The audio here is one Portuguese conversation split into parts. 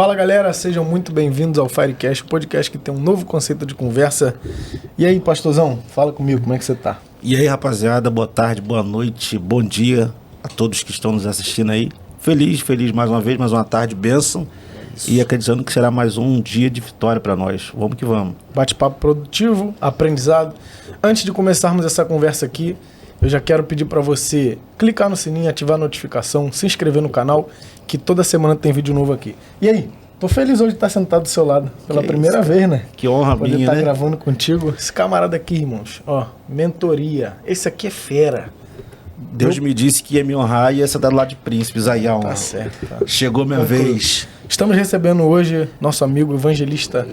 Fala galera, sejam muito bem-vindos ao Firecast, o podcast que tem um novo conceito de conversa. E aí, pastorzão, fala comigo, como é que você tá? E aí, rapaziada, boa tarde, boa noite, bom dia a todos que estão nos assistindo aí. Feliz mais uma vez, mais uma tarde, bênção. E acreditando que será mais um dia de vitória para nós. Vamos que vamos. Bate-papo produtivo, aprendizado. Antes de começarmos essa conversa aqui, eu já quero pedir para você clicar no sininho, ativar a notificação, se inscrever no canal, que toda semana tem vídeo novo aqui. E aí? Tô feliz hoje de estar sentado do seu lado, pela primeira vez, né? Que honra poder minha, estar né? gravando contigo. Esse camarada aqui, irmãos, ó, mentoria. Esse aqui é fera. Deus me disse que ia me honrar e ia sentar do lado de príncipes aí, a honra. Tá certo. Tá. Chegou minha vez. Estamos recebendo hoje nosso amigo evangelista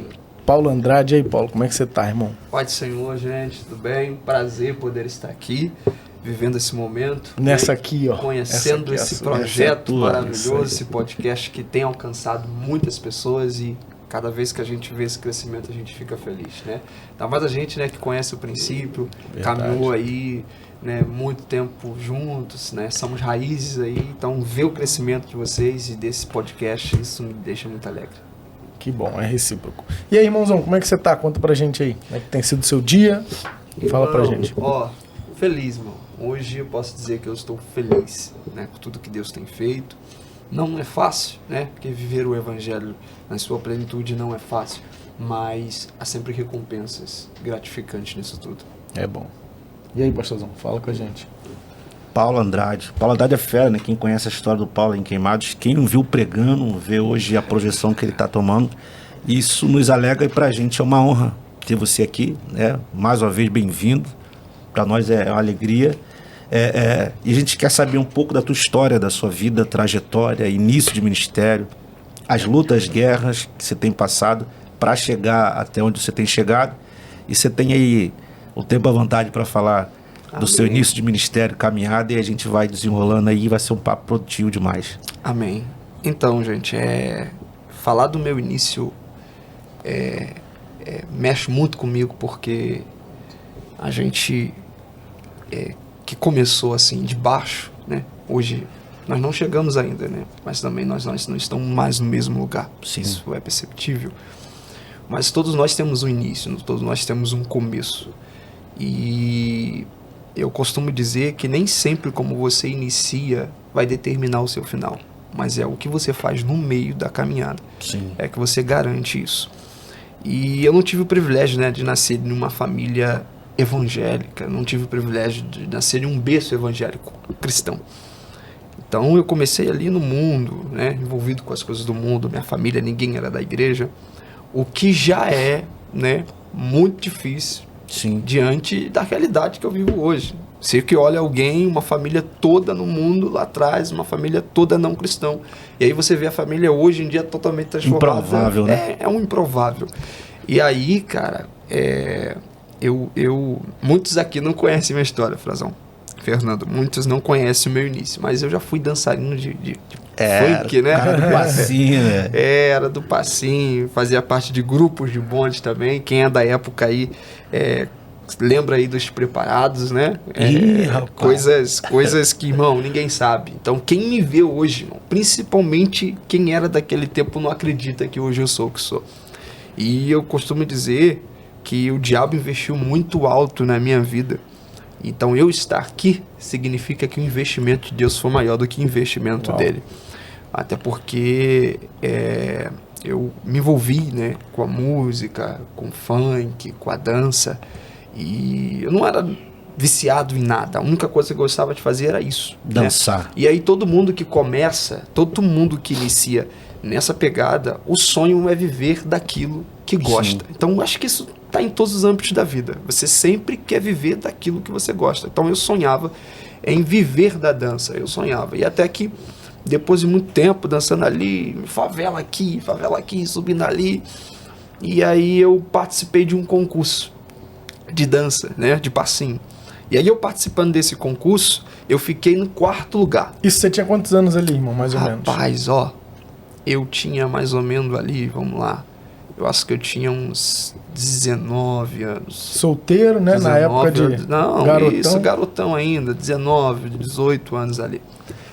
Paulo Andrade. E aí, Paulo, como é que você tá, irmão? Pai do Senhor, gente, tudo bem? Prazer poder estar aqui, vivendo esse momento. Nessa aqui, ó. Conhecendo essa aqui, esse projeto maravilhoso, esse podcast que tem alcançado muitas pessoas e cada vez que a gente vê esse crescimento a gente fica feliz, né? Ainda mais a gente, né, que conhece o princípio, caminhou aí, né, muito tempo juntos, né? Somos raízes aí, então ver o crescimento de vocês e desse podcast, isso me deixa muito alegre. Que bom, é recíproco. E aí, irmãozão, como é que você tá? Conta pra gente aí. Como é que tem sido o seu dia? Fala pra gente. Ó, feliz, irmão. Hoje eu posso dizer que eu estou feliz, né, com tudo que Deus tem feito. Não é fácil, né, porque viver o evangelho na sua plenitude não é fácil, mas há sempre recompensas gratificantes nisso tudo. É bom. E aí, pastorzão, fala com a gente. Paulo Andrade. Paulo Andrade é fera, né? Quem conhece a história do Paulo em Queimados, quem não viu pregando, vê hoje a projeção que ele está tomando. Isso nos alegra e pra gente é uma honra ter você aqui, né? Mais uma vez, bem-vindo. Para nós é uma alegria. E a gente quer saber um pouco da tua história, da sua vida, trajetória, início de ministério, as lutas, as guerras que você tem passado para chegar até onde você tem chegado. E você tem aí o tempo à vontade para falar do seu início de ministério, caminhada, e a gente vai desenrolando aí, vai ser um papo produtivo demais. Amém. Então, gente, falar do meu início mexe muito comigo, porque a gente que começou assim de baixo, né? Hoje nós não chegamos ainda, né? Mas também nós não estamos mais no mesmo lugar. Sim. Isso é perceptível. Mas todos nós temos um início, todos nós temos um começo. E eu costumo dizer que nem sempre como você inicia vai determinar o seu final, mas é o que você faz no meio da caminhada. Sim. É que você garante isso. E eu não tive o privilégio, né, de nascer em uma família evangélica, não tive o privilégio de nascer em um berço evangélico cristão. Então eu comecei ali no mundo, né, envolvido com as coisas do mundo, minha família, ninguém era da igreja, o que já é, né, muito difícil. Sim. Diante da realidade que eu vivo hoje. Você que olha alguém, uma família toda no mundo lá atrás, uma família toda não cristão. E aí você vê a família hoje em dia totalmente transformada. Improvável, né? É um improvável. E aí, cara, muitos aqui não conhecem minha história, Fernando. Muitos não conhecem o meu início, mas eu já fui dançarino de funk, né? Cara do passinho, né? Era do passinho, fazia parte de grupos de bonde também. Quem é da época aí lembra aí dos preparados, né? Coisas que, irmão, ninguém sabe. Então, quem me vê hoje, irmão, principalmente quem era daquele tempo, não acredita que hoje eu sou o que sou. E eu costumo dizer que o diabo investiu muito alto na minha vida. Então, eu estar aqui significa que o investimento de Deus foi maior do que o investimento dele. Até porque eu me envolvi, né, com a música, com o funk, com a dança. E eu não era viciado em nada. A única coisa que eu gostava de fazer era isso. Dançar. Né? E aí todo mundo que começa, todo mundo que inicia nessa pegada, o sonho é viver daquilo que gosta. Sim. Então, acho que isso está em todos os âmbitos da vida. Você sempre quer viver daquilo que você gosta. Então, eu sonhava em viver da dança. Eu sonhava. E até que, depois de muito tempo dançando ali, favela aqui, subindo ali, e aí eu participei de um concurso de dança, né, de passinho. E aí eu participando desse concurso, eu fiquei no 4º lugar. Isso você tinha quantos anos ali, irmão, mais ou menos? Rapaz, ó, eu tinha mais ou menos ali, vamos lá, eu acho que eu tinha uns 19 anos. Solteiro, né, na época de garotão? Garotão ainda, 19, 18 anos ali.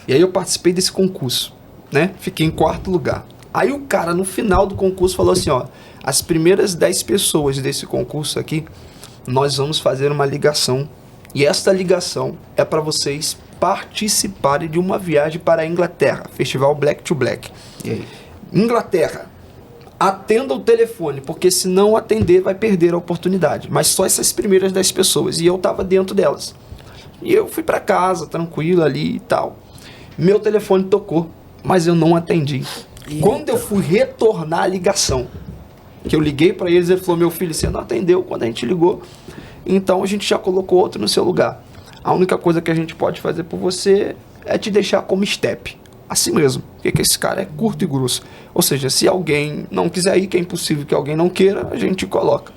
E aí eu participei desse concurso, né, fiquei em 4º lugar. Aí o cara, no final do concurso, falou assim, ó, as primeiras 10 pessoas desse concurso aqui, nós vamos fazer uma ligação. E esta ligação é para vocês participarem de uma viagem para a Inglaterra, Festival Black to Black. E aí? Inglaterra, atenda o telefone, porque se não atender vai perder a oportunidade. Mas só essas primeiras 10 pessoas, e eu tava dentro delas. E eu fui para casa, tranquilo ali e tal. Meu telefone tocou, mas eu não atendi. Eita. Quando eu fui retornar a ligação, que eu liguei para eles, ele falou, meu filho, você não atendeu quando a gente ligou, então a gente já colocou outro no seu lugar. A única coisa que a gente pode fazer por você é te deixar como step. Assim mesmo, porque esse cara é curto e grosso. Ou seja, se alguém não quiser ir, que é impossível que alguém não queira, a gente coloca.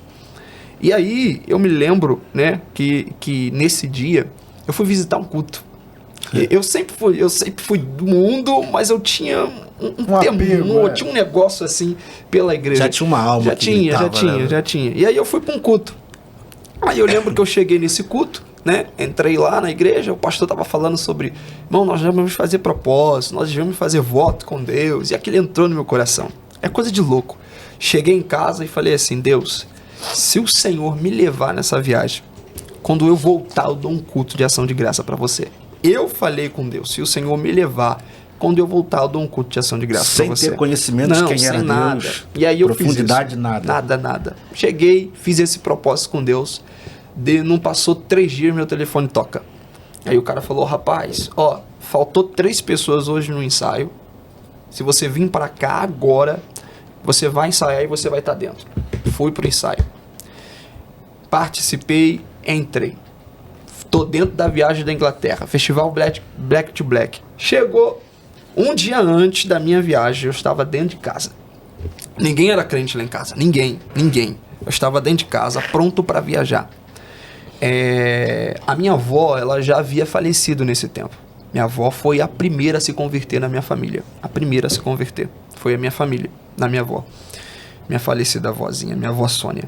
E aí, eu me lembro, né, que nesse dia, eu fui visitar um culto. Eu sempre fui do mundo, mas eu tinha um temor, tinha um negócio assim pela igreja. Já tinha uma alma. Já tinha. E aí eu fui para um culto. Aí eu lembro que eu cheguei nesse culto, né? Entrei lá na igreja, o pastor estava falando sobre, irmão, nós devemos fazer propósito, nós devemos fazer voto com Deus, e aquilo entrou no meu coração. É coisa de louco. Cheguei em casa e falei assim, Deus, se o Senhor me levar nessa viagem, quando eu voltar eu dou um culto de ação de graça para você. Eu falei com Deus, se o Senhor me levar, quando eu voltar eu dou um culto de ação de graça para você. Sem ter conhecimento de quem era nada. Deus, e aí eu profundidade, fiz isso. nada. Nada. Cheguei, fiz esse propósito com Deus, não passou 3 dias, meu telefone toca. Aí o cara falou, rapaz, ó, faltou 3 pessoas hoje no ensaio, se você vir para cá agora, você vai ensaiar e você vai estar dentro. Fui pro ensaio. Participei, entrei. Tô dentro da viagem da Inglaterra, Festival Black to Black. Chegou um dia antes da minha viagem, eu estava dentro de casa. Ninguém era crente lá em casa, ninguém. Eu estava dentro de casa, pronto para viajar. A minha avó, ela já havia falecido nesse tempo. Minha avó foi a primeira a se converter na minha família. A primeira a se converter foi a minha família, na minha avó. Minha falecida avózinha, minha avó Sônia.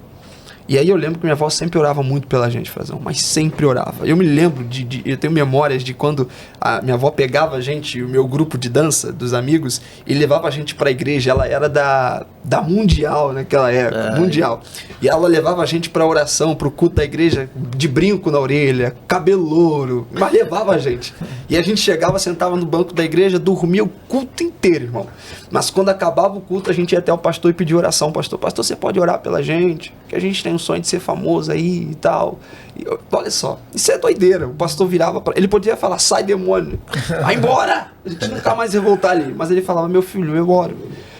E aí eu lembro que minha avó sempre orava muito pela gente, Frazão, mas sempre orava. Eu me lembro, eu tenho memórias de quando a minha avó pegava a gente, o meu grupo de dança, dos amigos, e levava a gente para a igreja. Ela era da Mundial naquela época, Mundial. E ela levava a gente para oração, para o culto da igreja, de brinco na orelha, cabelo louro, mas levava a gente. E a gente chegava, sentava no banco da igreja, dormia o culto inteiro, irmão. Mas quando acabava o culto, a gente ia até o pastor e pedia oração. Pastor, você pode orar pela gente? Que a gente tem um sonho de ser famoso aí e tal. E olha só, isso é doideira. O pastor virava ele podia falar, sai demônio, vai embora, a gente nunca mais ia voltar ali. Mas ele falava, meu filho, eu oro,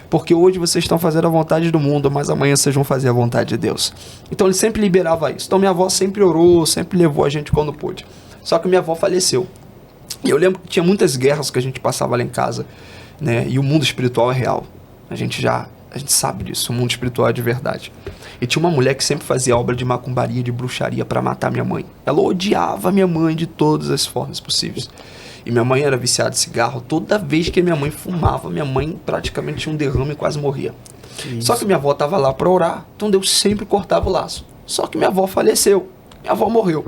porque hoje vocês estão fazendo a vontade do mundo, mas amanhã vocês vão fazer a vontade de Deus. Então ele sempre liberava isso. Então minha avó sempre orou, sempre levou a gente quando pôde. Só que minha avó faleceu. E eu lembro que tinha muitas guerras que a gente passava lá em casa, né? E o mundo espiritual é real. A gente sabe disso, o mundo espiritual é de verdade. E tinha uma mulher que sempre fazia obra de macumbaria, de bruxaria para matar minha mãe. Ela odiava minha mãe de todas as formas possíveis. E minha mãe era viciada de cigarro. Toda vez que minha mãe fumava, minha mãe praticamente tinha um derrame e quase morria. Só que minha avó estava lá para orar, então Deus sempre cortava o laço. Só que minha avó faleceu, minha avó morreu.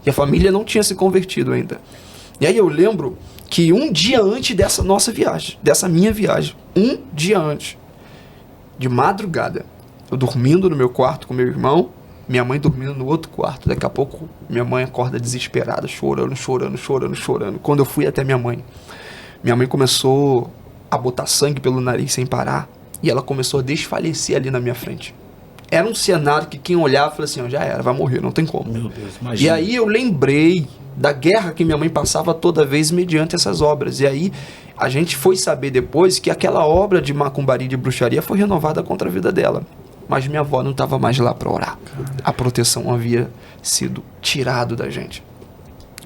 E a família não tinha se convertido ainda. E aí eu lembro que um dia antes dessa nossa viagem, dessa minha viagem, um dia antes, de madrugada, eu dormindo no meu quarto com meu irmão, minha mãe dormindo no outro quarto. Daqui a pouco minha mãe acorda desesperada, chorando. Quando eu fui até minha mãe começou a botar sangue pelo nariz sem parar, e ela começou a desfalecer ali na minha frente. Era um cenário que quem olhava falou assim, já era, vai morrer, não tem como. Meu Deus, imagina. E aí eu lembrei da guerra que minha mãe passava toda vez mediante essas obras. E aí a gente foi saber depois que aquela obra de macumbaria e de bruxaria foi renovada contra a vida dela. Mas minha avó não estava mais lá para orar. A proteção havia sido tirado da gente.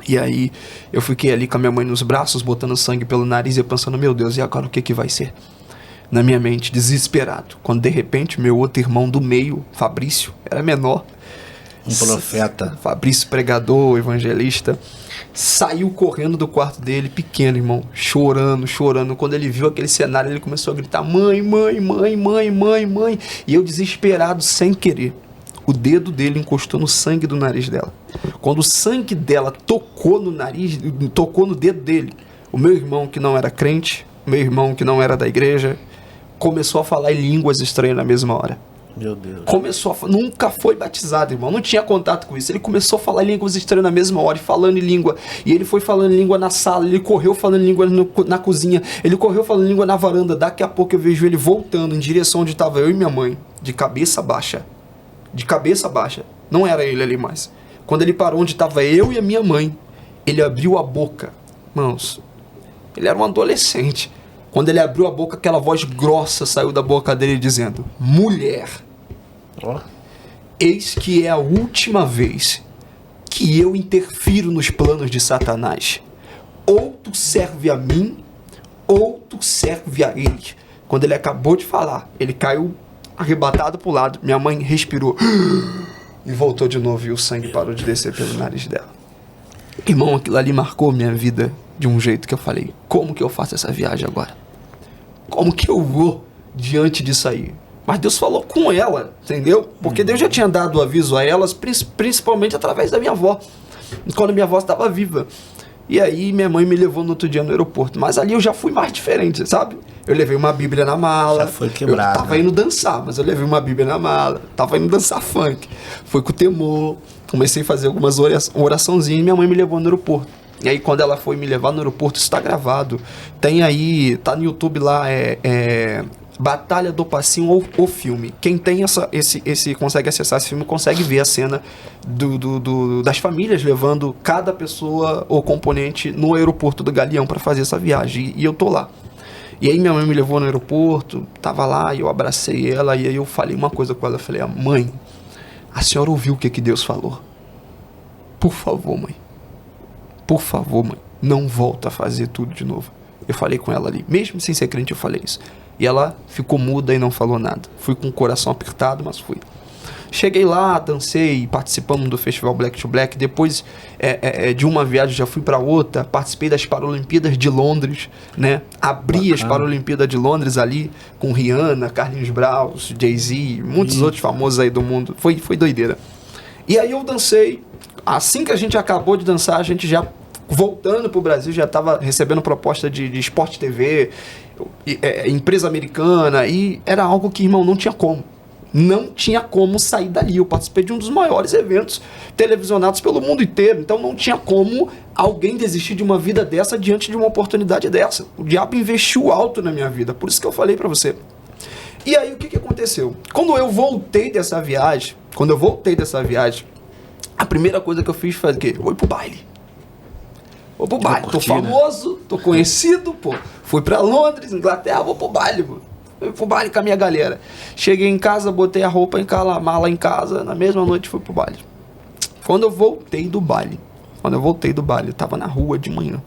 E aí eu fiquei ali com a minha mãe nos braços, botando sangue pelo nariz e eu pensando, meu Deus, e agora o que vai ser? Na minha mente, desesperado. Quando de repente meu outro irmão do meio, Fabrício, era menor. Um profeta. Fabrício, pregador, evangelista, saiu correndo do quarto dele, pequeno, irmão, chorando. Quando ele viu aquele cenário, ele começou a gritar, mãe. E eu desesperado, sem querer, o dedo dele encostou no sangue do nariz dela. Quando o sangue dela tocou no nariz, tocou no dedo dele, o meu irmão que não era crente, o meu irmão que não era da igreja, começou a falar em línguas estranhas na mesma hora. Meu Deus. Nunca foi batizado, irmão. Não tinha contato com isso. Ele começou a falar em línguas estranhas na mesma hora, falando em língua. E ele foi falando em língua na sala, ele correu falando em língua na cozinha, ele correu falando em língua na varanda. Daqui a pouco eu vejo ele voltando em direção onde estava eu e minha mãe, de cabeça baixa. De cabeça baixa. Não era ele ali mais. Quando ele parou onde estava eu e a minha mãe, ele abriu a boca. Irmãos, ele era um adolescente. Quando ele abriu a boca, aquela voz grossa saiu da boca dele dizendo: mulher, eis que é a última vez que eu interfiro nos planos de Satanás. Ou tu serve a mim, ou tu serve a ele. Quando ele acabou de falar, ele caiu arrebatado pro lado. Minha mãe respirou e voltou de novo, e o sangue parou de descer pelo nariz dela. Irmão, aquilo ali marcou minha vida de um jeito que eu falei: como que eu faço essa viagem agora? Como que eu vou diante disso aí? Mas Deus falou com ela, entendeu? Porque Deus já tinha dado o aviso a elas, principalmente através da minha avó, quando minha avó estava viva. E aí minha mãe me levou no outro dia no aeroporto. Mas ali eu já fui mais diferente, sabe? Eu levei uma Bíblia na mala. Já foi quebrado. Eu tava indo dançar, mas eu levei uma Bíblia na mala. Tava indo dançar funk. Foi com temor. Comecei a fazer algumas oraçãozinhas e minha mãe me levou no aeroporto. E aí quando ela foi me levar no aeroporto, isso tá gravado. Tem aí, tá no YouTube lá, Batalha do Passinho ou o filme. Quem tem consegue acessar esse filme, consegue ver a cena das famílias levando cada pessoa ou componente no aeroporto do Galeão para fazer essa viagem. E eu tô lá. E aí minha mãe me levou no aeroporto, tava lá, e eu abracei ela, e aí eu falei uma coisa com ela. Eu falei: mãe, a senhora ouviu o que Deus falou? Por favor, mãe. Por favor, mãe, não volta a fazer tudo de novo. Eu falei com ela ali, mesmo sem ser crente, eu falei isso. E ela ficou muda e não falou nada. Fui com o coração apertado, mas fui. Cheguei lá, dancei, participamos do festival Black to Black. Depois de uma viagem já fui para outra. Participei das Paralimpíadas de Londres, né? Abri as Paralimpíadas de Londres ali com Rihanna, Carlinhos Brown, Jay-Z, muitos outros famosos aí do mundo. Foi doideira. E aí eu dancei. Assim que a gente acabou de dançar, a gente já voltando pro Brasil, já estava recebendo proposta de Sport TV, empresa americana, e era algo que, irmão, não tinha como. Não tinha como sair dali. Eu participei de um dos maiores eventos televisionados pelo mundo inteiro, então não tinha como alguém desistir de uma vida dessa diante de uma oportunidade dessa. O diabo investiu alto na minha vida, por isso que eu falei para você. E aí o que aconteceu? Quando eu voltei dessa viagem, a primeira coisa que eu fiz foi o quê? Vou ir pro baile. Tô famoso, tô conhecido, pô. Fui pra Londres, Inglaterra, vou pro baile, pô. Fui pro baile com a minha galera. Cheguei em casa, botei a roupa a mala em casa, na mesma noite fui pro baile. Quando eu voltei do baile, eu tava na rua de manhã.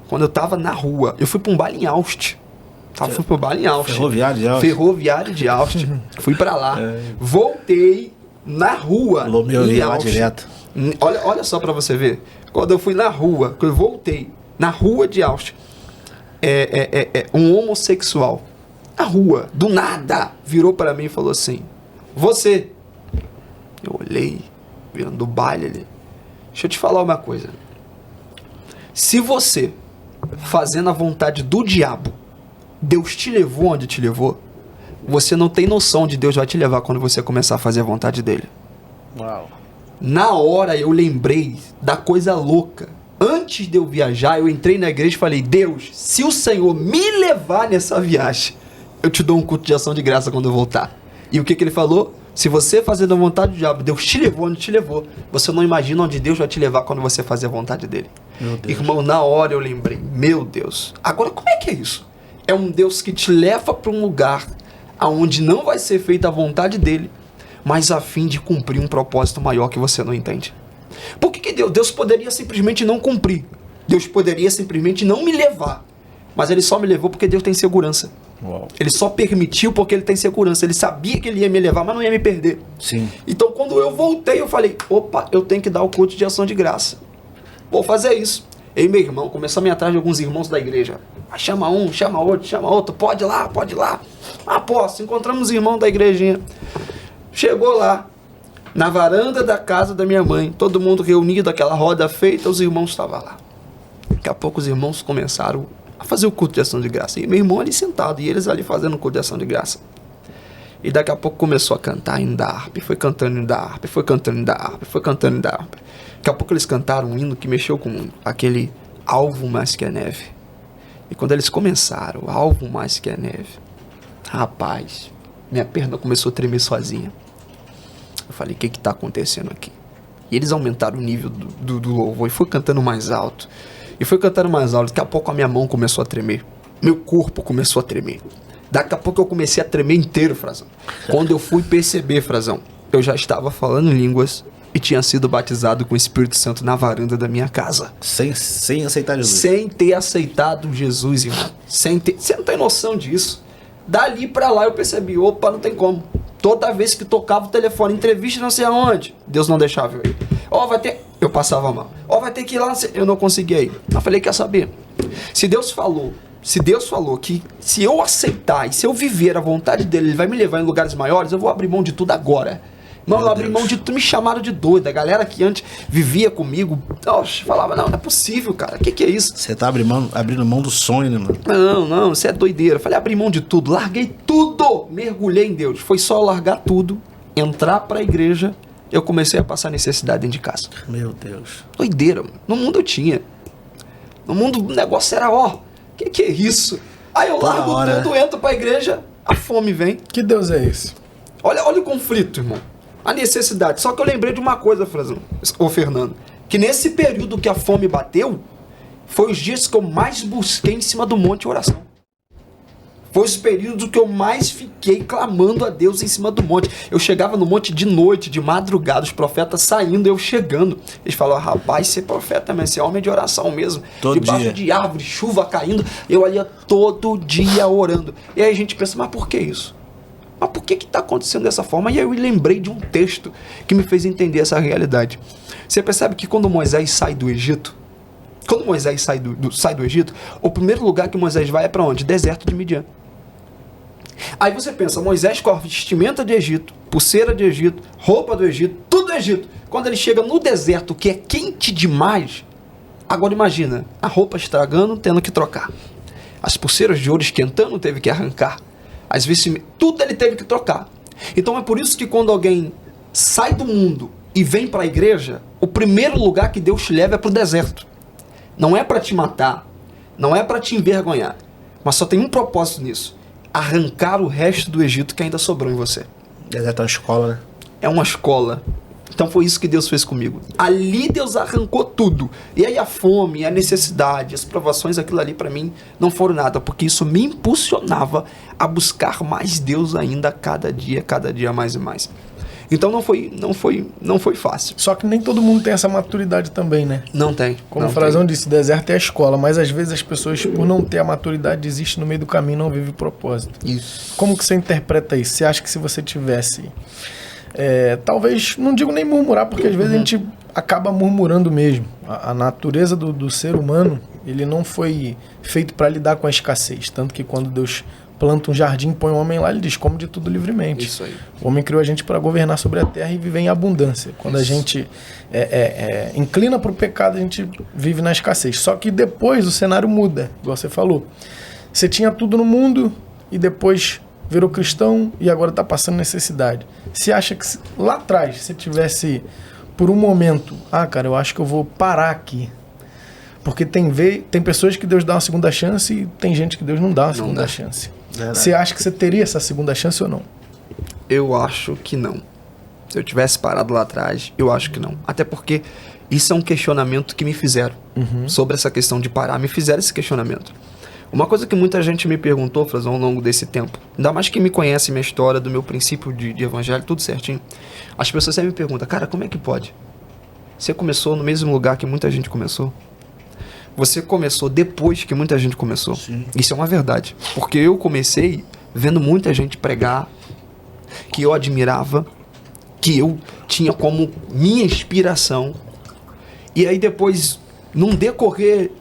Quando eu tava na rua, eu fui pra um baile em Aalst. Fui pro baile em Aalst. Ferroviário de Aalst. Fui pra lá. Voltei na rua. Lomeu lá direto. Olha só pra você ver. Quando eu fui na rua, quando eu voltei na rua de Aalst, um homossexual, na rua, do nada, virou pra mim e falou assim: você. Eu olhei, virando do baile ali. Deixa eu te falar uma coisa. Se você, fazendo a vontade do diabo, Deus te levou onde te levou, você não tem noção de Deus vai te levar quando você começar a fazer a vontade dele. Uau. Na hora eu lembrei da coisa louca. Antes de eu viajar, eu entrei na igreja e falei: Deus, se o Senhor me levar nessa viagem, eu te dou um culto de ação de graça quando eu voltar. E o que ele falou? Se você fazendo a vontade do diabo, Deus te levou onde te levou, você não imagina onde Deus vai te levar quando você fazer a vontade dele. Meu Deus. Irmão, na hora eu lembrei: meu Deus, agora como é que é isso? É um Deus que te leva para um lugar aonde não vai ser feita a vontade dele, mas a fim de cumprir um propósito maior que você não entende. Por que Deus poderia simplesmente não cumprir? Deus poderia simplesmente não me levar. Mas ele só me levou porque Deus tem segurança. Uau. Ele só permitiu porque ele tem segurança. Ele sabia que ele ia me levar, mas não ia me perder. Sim. Então quando eu voltei, eu falei: opa, eu tenho que dar o culto de ação de graça. Vou fazer isso. Eu e meu irmão começamos a ir atrás de alguns irmãos da igreja. Chama um, chama outro, pode ir lá, pode ir lá. Posso. Encontramos os irmãos da igrejinha. Chegou lá, na varanda da casa da minha mãe, todo mundo reunido, aquela roda feita, os irmãos estavam lá. Daqui a pouco os irmãos começaram a fazer o culto de ação de graça. E meu irmão ali sentado, e eles ali fazendo o culto de ação de graça. E daqui a pouco começou a cantar em harpa, foi cantando em harpa, foi cantando em harpa, foi cantando em harpa. Daqui a pouco eles cantaram um hino que mexeu com aquele alvo mais que a neve. E quando eles começaram, alvo mais que a neve, rapaz, minha perna começou a tremer sozinha. Eu falei, o que está acontecendo aqui? E eles aumentaram o nível do louvor e foi cantando mais alto. E foi cantando mais alto. Daqui a pouco a minha mão começou a tremer. Meu corpo começou a tremer. Daqui a pouco eu comecei a tremer inteiro, Frazão. Quando eu fui perceber, Frazão, eu já estava falando em línguas e tinha sido batizado com o Espírito Santo na varanda da minha casa. Sem aceitar Jesus. Sem ter aceitado Jesus, irmão. Você não tem noção disso. Dali pra lá eu percebi, opa, não tem como. Toda vez que tocava o telefone, entrevista não sei aonde, Deus não deixava eu ir. Vai ter... Eu passava mal. Vai ter que ir lá, eu não conseguia ir. Eu falei, quer saber? Se Deus falou que se eu aceitar e se eu viver a vontade dele, ele vai me levar em lugares maiores, eu vou abrir mão de tudo agora. Não, eu abri mão de tudo, me chamaram de doido. A galera que antes vivia comigo, falava, não é possível, cara, o que é isso? Você tá abrindo mão do sonho, né, mano? Não, você é doideira. Eu falei, abri mão de tudo, larguei tudo, mergulhei em Deus. Foi só largar tudo, entrar pra igreja, eu comecei a passar necessidade dentro de casa. Meu Deus. Doideira, mano. No mundo eu tinha. No mundo o negócio era, que é isso? Aí eu largo tudo, entro pra igreja, a fome vem. Que Deus é esse? Olha o conflito, irmão. A necessidade. Só que eu lembrei de uma coisa, Fernando, que nesse período que a fome bateu, foi os dias que eu mais busquei em cima do monte oração. Foi os períodos que eu mais fiquei clamando a Deus em cima do monte. Eu chegava no monte de noite, de madrugada, os profetas saindo, eu chegando. Eles falavam, rapaz, você é profeta mesmo, você é homem de oração mesmo. Todo debaixo dia. de árvore, chuva caindo, eu ali todo dia orando. E aí a gente pensa, mas por que isso? Mas por que está acontecendo dessa forma? E aí eu lembrei de um texto que me fez entender essa realidade. Você percebe que quando Moisés sai do Egito, sai do Egito, o primeiro lugar que Moisés vai é para onde? Deserto de Midian. Aí você pensa, Moisés com a vestimenta de Egito, pulseira de Egito, roupa do Egito, tudo do Egito. Quando ele chega no deserto, que é quente demais, agora imagina, a roupa estragando, tendo que trocar. As pulseiras de ouro esquentando, teve que arrancar. As vestimentas, tudo ele teve que trocar. Então é por isso que quando alguém sai do mundo e vem para a igreja, o primeiro lugar que Deus te leva é para o deserto. Não é para te matar, não é para te envergonhar, mas só tem um propósito nisso: arrancar o resto do Egito que ainda sobrou em você. Deserto é uma escola, né? É uma escola. Então foi isso que Deus fez comigo. Ali Deus arrancou tudo. E aí a fome, a necessidade, as provações, aquilo ali para mim não foram nada, porque isso me impulsionava a buscar mais Deus ainda cada dia mais e mais. Então não foi fácil. Só que nem todo mundo tem essa maturidade também, né? Não tem. Como o Frazão disse, o deserto é a escola, mas às vezes as pessoas, por não ter a maturidade, desistem no meio do caminho, não vivem o propósito. Isso. Como que você interpreta isso? Você acha que se você tivesse... talvez, não digo nem murmurar, porque às vezes a gente acaba murmurando mesmo. A natureza do ser humano, ele não foi feito para lidar com a escassez. Tanto que quando Deus planta um jardim, põe um homem lá, ele diz, come de tudo livremente. Isso aí. O homem criou a gente para governar sobre a terra e viver em abundância. Quando a gente inclina para o pecado, a gente vive na escassez. Só que depois o cenário muda, igual você falou. Você tinha tudo no mundo e depois virou cristão e agora está passando necessidade. Você acha que lá atrás, se tivesse por um momento, cara, eu acho que eu vou parar aqui. Porque tem pessoas que Deus dá uma segunda chance e tem gente que Deus não dá uma segunda chance. Verdade. Você acha que você teria essa segunda chance ou não? Eu acho que não. Se eu tivesse parado lá atrás, eu acho que não. Até porque isso é um questionamento que me fizeram. Sobre essa questão de parar, me fizeram esse questionamento. Uma coisa que muita gente me perguntou, Frazão, ao longo desse tempo, ainda mais que me conhece minha história, do meu princípio de evangelho, tudo certinho, as pessoas sempre me perguntam, cara, como é que pode? Você começou no mesmo lugar que muita gente começou? Você começou depois que muita gente começou? Sim. Isso é uma verdade. Porque eu comecei vendo muita gente pregar, que eu admirava, que eu tinha como minha inspiração. E aí depois, num decorrer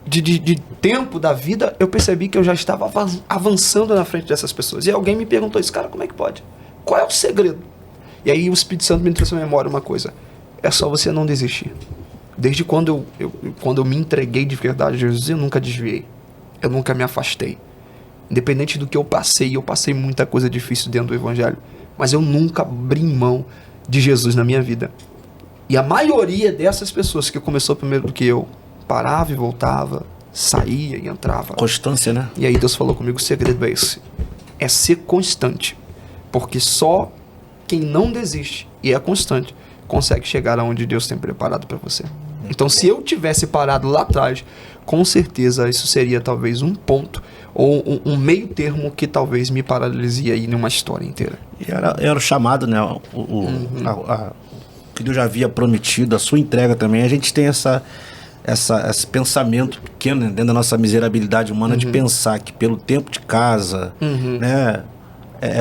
de tempo da vida, eu percebi que eu já estava avançando na frente dessas pessoas. E alguém me perguntou isso, cara, como é que pode? Qual é o segredo? E aí o Espírito Santo me trouxe à memória uma coisa: é só você não desistir. Desde quando eu me entreguei de verdade a Jesus, eu nunca desviei. eu nunca me afastei. Independente do que eu passei muita coisa difícil dentro do evangelho, mas eu nunca abri mão de Jesus na minha vida. E a maioria dessas pessoas que começou primeiro do que eu, parava e voltava, saía e entrava. Constância, né? E aí Deus falou comigo, o segredo é esse. É ser constante. Porque só quem não desiste e é constante consegue chegar aonde Deus tem preparado para você. Então, se eu tivesse parado lá atrás, com certeza isso seria talvez um ponto ou um meio termo que talvez me paralisaria aí numa história inteira. E era o chamado, né? Que Deus já havia prometido, a sua entrega também. A gente tem esse pensamento pequeno, né, dentro da nossa miserabilidade humana, de pensar que pelo tempo de casa, né?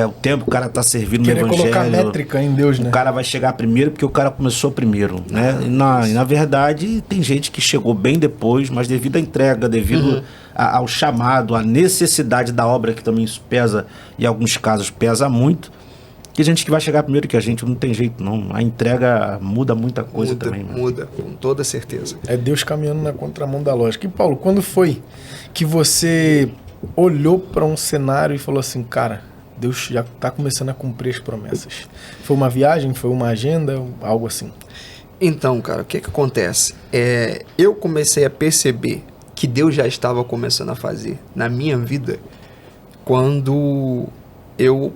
O tempo que o cara tá servindo no evangelho. Querer colocar métrica em Deus, né? O cara vai chegar primeiro porque o cara começou primeiro, né? E na verdade, tem gente que chegou bem depois, mas devido à entrega, devido ao chamado, à necessidade da obra, que também isso pesa, em alguns casos pesa muito, que gente que vai chegar primeiro que a gente, não tem jeito não. A entrega muda muita coisa também. Muda, com toda certeza. É Deus caminhando na contramão da lógica. E Paulo, quando foi que você olhou para um cenário e falou assim, cara, Deus já está começando a cumprir as promessas? Foi uma viagem? Foi uma agenda? Algo assim? Então, cara, o que acontece? Eu comecei a perceber que Deus já estava começando a fazer na minha vida quando eu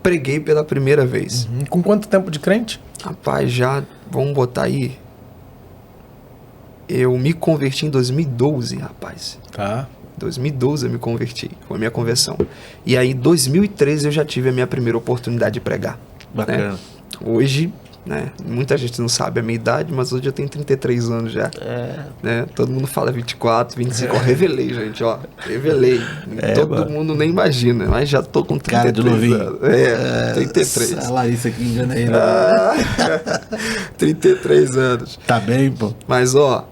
preguei pela primeira vez. Com quanto tempo de crente? Rapaz, já, vamos botar aí, eu me converti em 2012, rapaz. Tá. 2012 eu me converti, foi a minha conversão. E aí em 2013 eu já tive a minha primeira oportunidade de pregar. Bacana. Né? Hoje, né, muita gente não sabe a minha idade, mas hoje eu tenho 33 anos já. Né? Todo mundo fala 24, 25, ó, revelei, gente, ó, revelei. Todo mundo nem imagina, mas já tô com 33 cara de novinho. anos. 33. A Larissa aqui engana aí, né? 33 anos. Tá bem, pô. Mas, ó,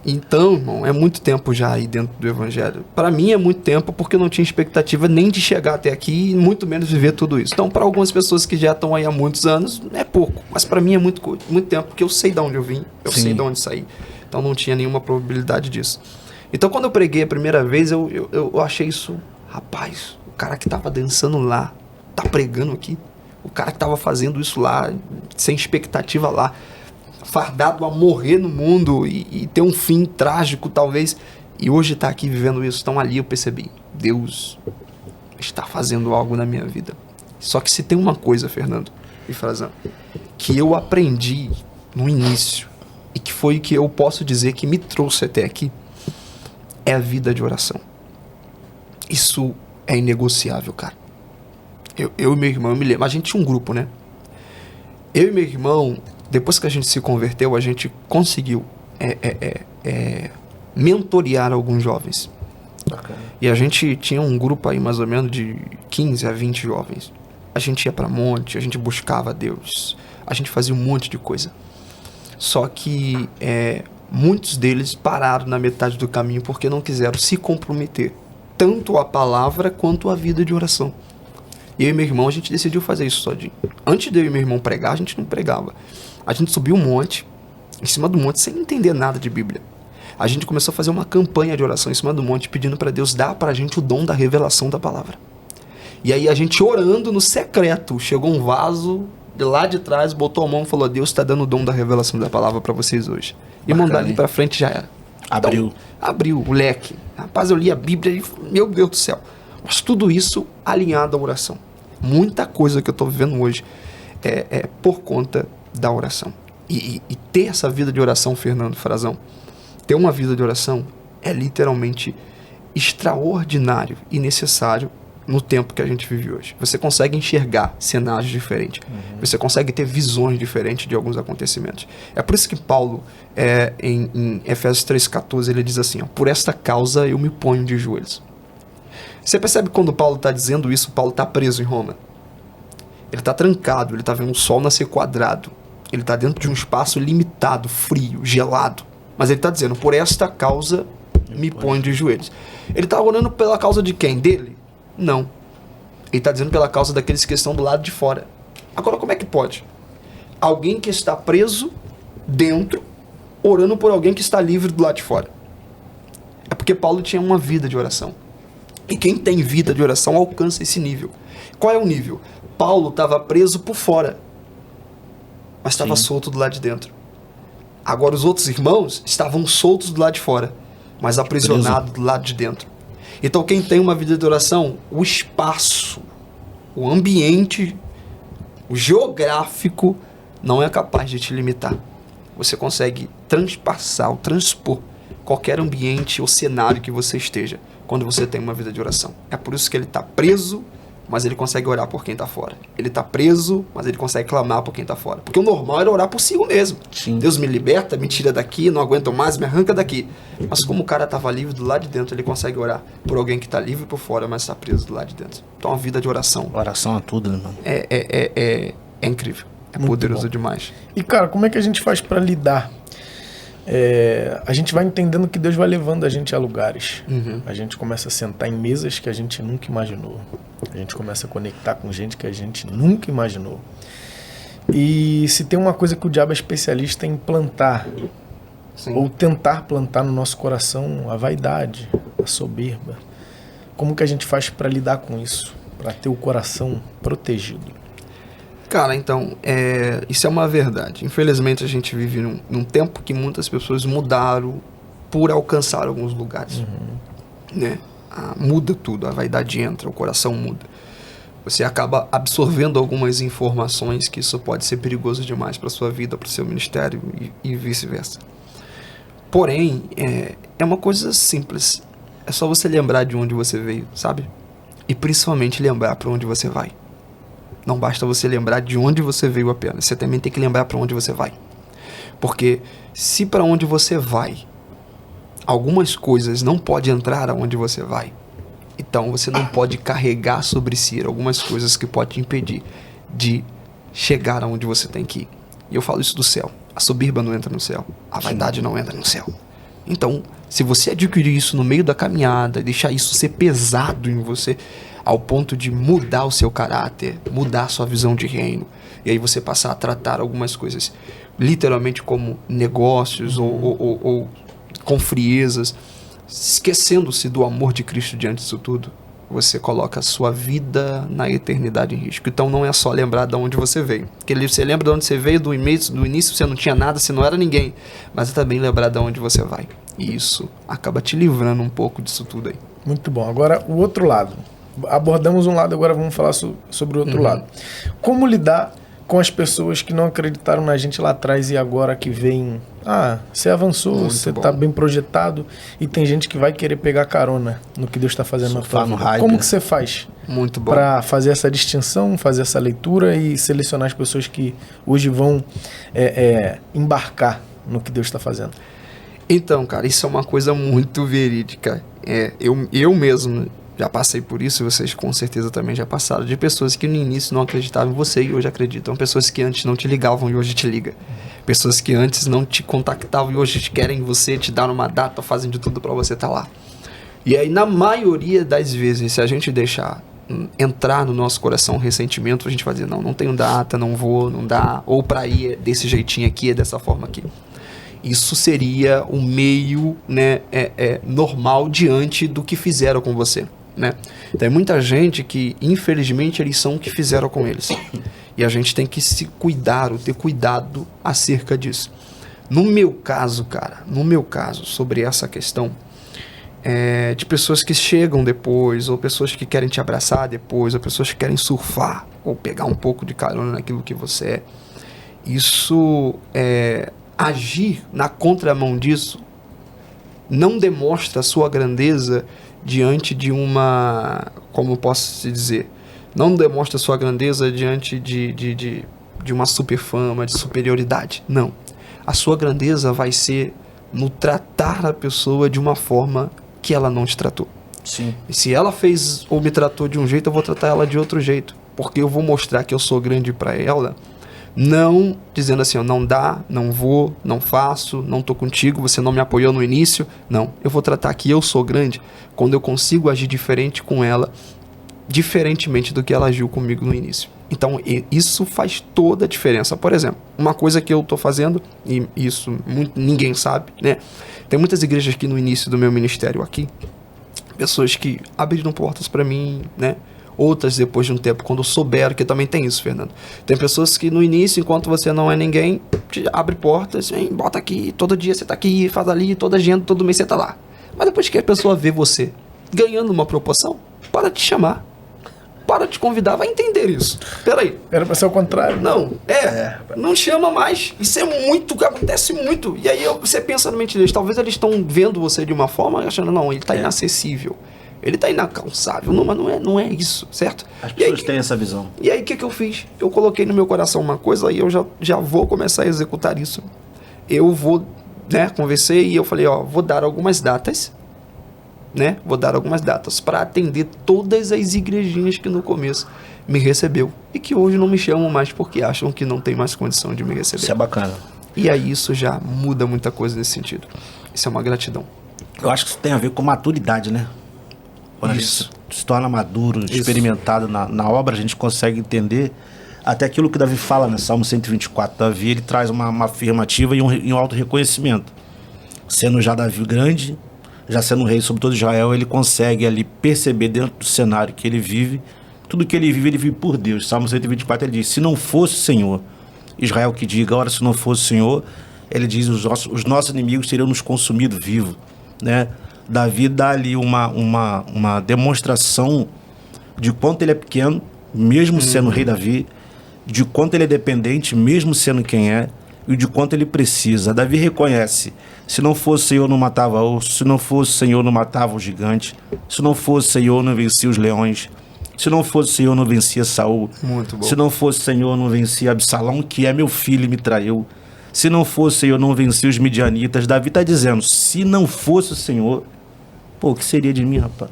então, irmão, é muito tempo já aí dentro do evangelho. Para mim é muito tempo porque eu não tinha expectativa nem de chegar até aqui e muito menos viver tudo isso. Então, para algumas pessoas que já estão aí há muitos anos, é pouco. Mas para mim é muito tempo porque eu sei de onde eu vim, eu sei de onde saí. Então não tinha nenhuma probabilidade disso. Então, quando eu preguei a primeira vez, eu achei isso, rapaz, o cara que tava dançando lá, tá pregando aqui. O cara que tava fazendo isso lá, sem expectativa lá, fardado a morrer no mundo e ter um fim trágico, talvez, e hoje está aqui vivendo isso. Então ali eu percebi, Deus está fazendo algo na minha vida. Só que se tem uma coisa, Fernando e Frazão, que eu aprendi no início, e que foi o que eu posso dizer que me trouxe até aqui, é a vida de oração. Isso é inegociável, cara. Eu e meu irmão, eu me lembro, a gente tinha um grupo, né? Eu e meu irmão, depois que a gente se converteu, a gente conseguiu mentorear alguns jovens. Bacana. E a gente tinha um grupo aí mais ou menos de 15 a 20 jovens. A gente ia para monte, a gente buscava Deus, a gente fazia um monte de coisa. Só que muitos deles pararam na metade do caminho porque não quiseram se comprometer, tanto a palavra quanto a vida de oração. E eu e meu irmão, a gente decidiu fazer isso sozinho. Antes de eu e meu irmão pregar, a gente não pregava. A gente subiu um monte, em cima do monte, sem entender nada de Bíblia. A gente começou a fazer uma campanha de oração em cima do monte, pedindo para Deus dar pra gente o dom da revelação da palavra. E aí a gente orando no secreto, chegou um vaso de lá de trás, botou a mão e falou, Deus está dando o dom da revelação da palavra para vocês hoje. E mandar ali para frente já era. Abriu. Então, abriu o leque. Rapaz, eu li a Bíblia e meu Deus do céu. Mas tudo isso alinhado à oração. Muita coisa que eu estou vivendo hoje é por conta da oração. E ter essa vida de oração, Fernando Frazão, ter uma vida de oração é literalmente extraordinário e necessário no tempo que a gente vive hoje. Você consegue enxergar cenários diferentes. Você consegue ter visões diferentes de alguns acontecimentos. É por isso que Paulo, em Efésios 3,14, ele diz assim, ó, por esta causa eu me ponho de joelhos. Você percebe que quando Paulo está dizendo isso, Paulo está preso em Roma. Ele está trancado, ele está vendo o sol nascer quadrado. Ele está dentro de um espaço limitado, frio, gelado. Mas ele está dizendo, por esta causa me ponho de joelhos. Ele está orando pela causa de quem? Dele? Não. Ele está dizendo pela causa daqueles que estão do lado de fora. Agora, como é que pode? Alguém que está preso dentro, orando por alguém que está livre do lado de fora. É porque Paulo tinha uma vida de oração. E quem tem vida de oração alcança esse nível. Qual é o nível? Paulo estava preso por fora, mas estava solto do lado de dentro. Agora os outros irmãos estavam soltos do lado de fora, mas aprisionados do lado de dentro. Então quem tem uma vida de oração, o espaço, o ambiente, o geográfico não é capaz de te limitar. Você consegue transpassar ou transpor qualquer ambiente ou cenário que você esteja quando você tem uma vida de oração. É por isso que ele está preso, mas ele consegue orar por quem está fora. Ele está preso, mas ele consegue clamar por quem está fora. Porque o normal era orar por si mesmo. Sim. Deus me liberta, me tira daqui, não aguento mais, me arranca daqui. Mas como o cara estava livre do lado de dentro, ele consegue orar por alguém que está livre por fora, mas está preso do lado de dentro. Então a vida de oração Oração é tudo, né, mano? é incrível. É Muito poderoso bom. demais. E, cara, como é que a gente faz para lidar? A gente vai entendendo que Deus vai levando a gente a lugares. A gente começa a sentar em mesas que a gente nunca imaginou. A gente começa a conectar com gente que a gente nunca imaginou. E se tem uma coisa que o diabo é especialista em plantar, Sim. ou tentar plantar no nosso coração, a vaidade, a soberba. Como que a gente faz para lidar com isso? Para ter o coração protegido? Cara, então, isso é uma verdade. Infelizmente, a gente vive num tempo que muitas pessoas mudaram por alcançar alguns lugares. Né? Muda tudo, a vaidade entra, o coração muda. Você acaba absorvendo algumas informações que isso pode ser perigoso demais para sua vida, para o seu ministério e vice-versa. Porém, é uma coisa simples. É só você lembrar de onde você veio, sabe? E principalmente lembrar para onde você vai. Não basta você lembrar de onde você veio apenas. Você também tem que lembrar para onde você vai. Porque se para onde você vai, algumas coisas não podem entrar aonde você vai, então você não pode carregar sobre si algumas coisas que podem te impedir de chegar aonde você tem que ir. E eu falo isso do céu. A soberba não entra no céu. A vaidade não entra no céu. Então, se você adquirir isso no meio da caminhada, deixar isso ser pesado em você, ao ponto de mudar o seu caráter, mudar a sua visão de reino, e aí você passar a tratar algumas coisas literalmente como negócios ou com friezas, esquecendo-se do amor de Cristo diante disso tudo, você coloca a sua vida na eternidade em risco. Então não é só lembrar de onde você veio. Porque você lembra de onde você veio, do início você não tinha nada, você não era ninguém, mas é também lembrar de onde você vai. E isso acaba te livrando um pouco disso tudo aí. Muito bom. Agora, o outro lado. Abordamos um lado, agora vamos falar sobre o outro lado. Como lidar com as pessoas que não acreditaram na gente lá atrás e agora que veem, você avançou, Muito você bom. está bem projetado, e tem gente que vai querer pegar carona no que Deus está fazendo na tua Surfar no vida. hype, Como né? que você faz Muito bom. para fazer essa distinção, fazer essa leitura e selecionar as pessoas que hoje vão embarcar no que Deus está fazendo? Então, cara, isso é uma coisa muito verídica. Eu mesmo já passei por isso, e vocês com certeza também já passaram, de pessoas que no início não acreditavam em você e hoje acreditam. Pessoas que antes não te ligavam e hoje te ligam. Pessoas que antes não te contactavam e hoje te querem você, te dar uma data, fazem de tudo pra você estar lá. E aí, na maioria das vezes, se a gente deixar entrar no nosso coração ressentimento, a gente vai dizer, não tenho data, não vou, não dá, ou pra ir é desse jeitinho aqui, é dessa forma aqui. Isso seria o meio, né, normal diante do que fizeram com você, né? Tem muita gente que, infelizmente, eles são o que fizeram com eles. E a gente tem que se cuidar, ou ter cuidado acerca disso. No meu caso, sobre essa questão, de pessoas que chegam depois, ou pessoas que querem te abraçar depois, ou pessoas que querem surfar, ou pegar um pouco de carona naquilo que você é. Isso agir na contramão disso não demonstra a sua grandeza diante de uma, como posso te dizer, não demonstra a sua grandeza diante de uma super fama, de superioridade. Não. A sua grandeza vai ser no tratar a pessoa de uma forma que ela não te tratou. Sim. E se ela fez ou me tratou de um jeito, eu vou tratar ela de outro jeito, porque eu vou mostrar que eu sou grande para ela. Não dizendo assim, não dá, não vou, não faço, não tô contigo, você não me apoiou no início. Não, eu vou tratar que eu sou grande quando eu consigo agir diferente com ela, diferentemente do que ela agiu comigo no início. Então isso faz toda a diferença. Por exemplo, uma coisa que eu tô fazendo, e isso ninguém sabe, né? Tem muitas igrejas que no início do meu ministério aqui, Pessoas que abriram portas para mim, né? Outras depois de um tempo, quando souberam, que também tem isso, Fernando. Tem pessoas que no início, enquanto você não é ninguém, te abre portas, hein, bota aqui, todo dia você tá aqui, faz ali, toda agenda, todo mês você tá lá. Mas depois que a pessoa vê você ganhando uma proporção, para de te chamar. Para de te convidar, vai entender isso. Peraí. Era pra ser o contrário. Não, não chama mais. Isso é muito, acontece muito. E aí você pensa na mente deles, talvez eles estão vendo você de uma forma, achando, não, ele tá inacessível. Ele tá inalcançável. Não, mas não é isso, certo? As pessoas têm essa visão. E aí o que eu fiz? Eu coloquei no meu coração uma coisa e eu já vou começar a executar isso. Eu vou, né, conversei e eu falei, ó, vou dar algumas datas, né? Vou dar algumas datas para atender todas as igrejinhas que no começo me recebeu e que hoje não me chamam mais porque acham que não tem mais condição de me receber. Isso é bacana. E aí isso já muda muita coisa nesse sentido. Isso é uma gratidão. Eu acho que isso tem a ver com maturidade, né? Quando Isso. a gente se torna maduro, experimentado na obra, a gente consegue entender até aquilo que Davi fala, né? Salmo 124. Davi, ele traz uma afirmativa e um auto-reconhecimento. Sendo já Davi grande, já sendo rei sobre todo Israel, ele consegue ali perceber dentro do cenário que ele vive, tudo que ele vive por Deus. Salmo 124, ele diz, se não fosse o Senhor, Israel que diga, ora, se não fosse o Senhor, ele diz, os nossos inimigos teriam nos consumido vivo, né? Davi dá ali uma demonstração de quanto ele é pequeno, mesmo sendo rei Davi, de quanto ele é dependente, mesmo sendo quem é, e de quanto ele precisa. Davi reconhece, se não fosse o Senhor não matava urso, se não fosse o Senhor não matava o gigante, se não fosse o Senhor não vencia os leões, se não fosse o Senhor não vencia Saul, Muito bom. se não fosse o Senhor não vencia Absalão, que é meu filho e me traiu, se não fosse o Senhor não vencia os midianitas. Davi está dizendo, se não fosse o Senhor, pô, o que seria de mim, rapaz?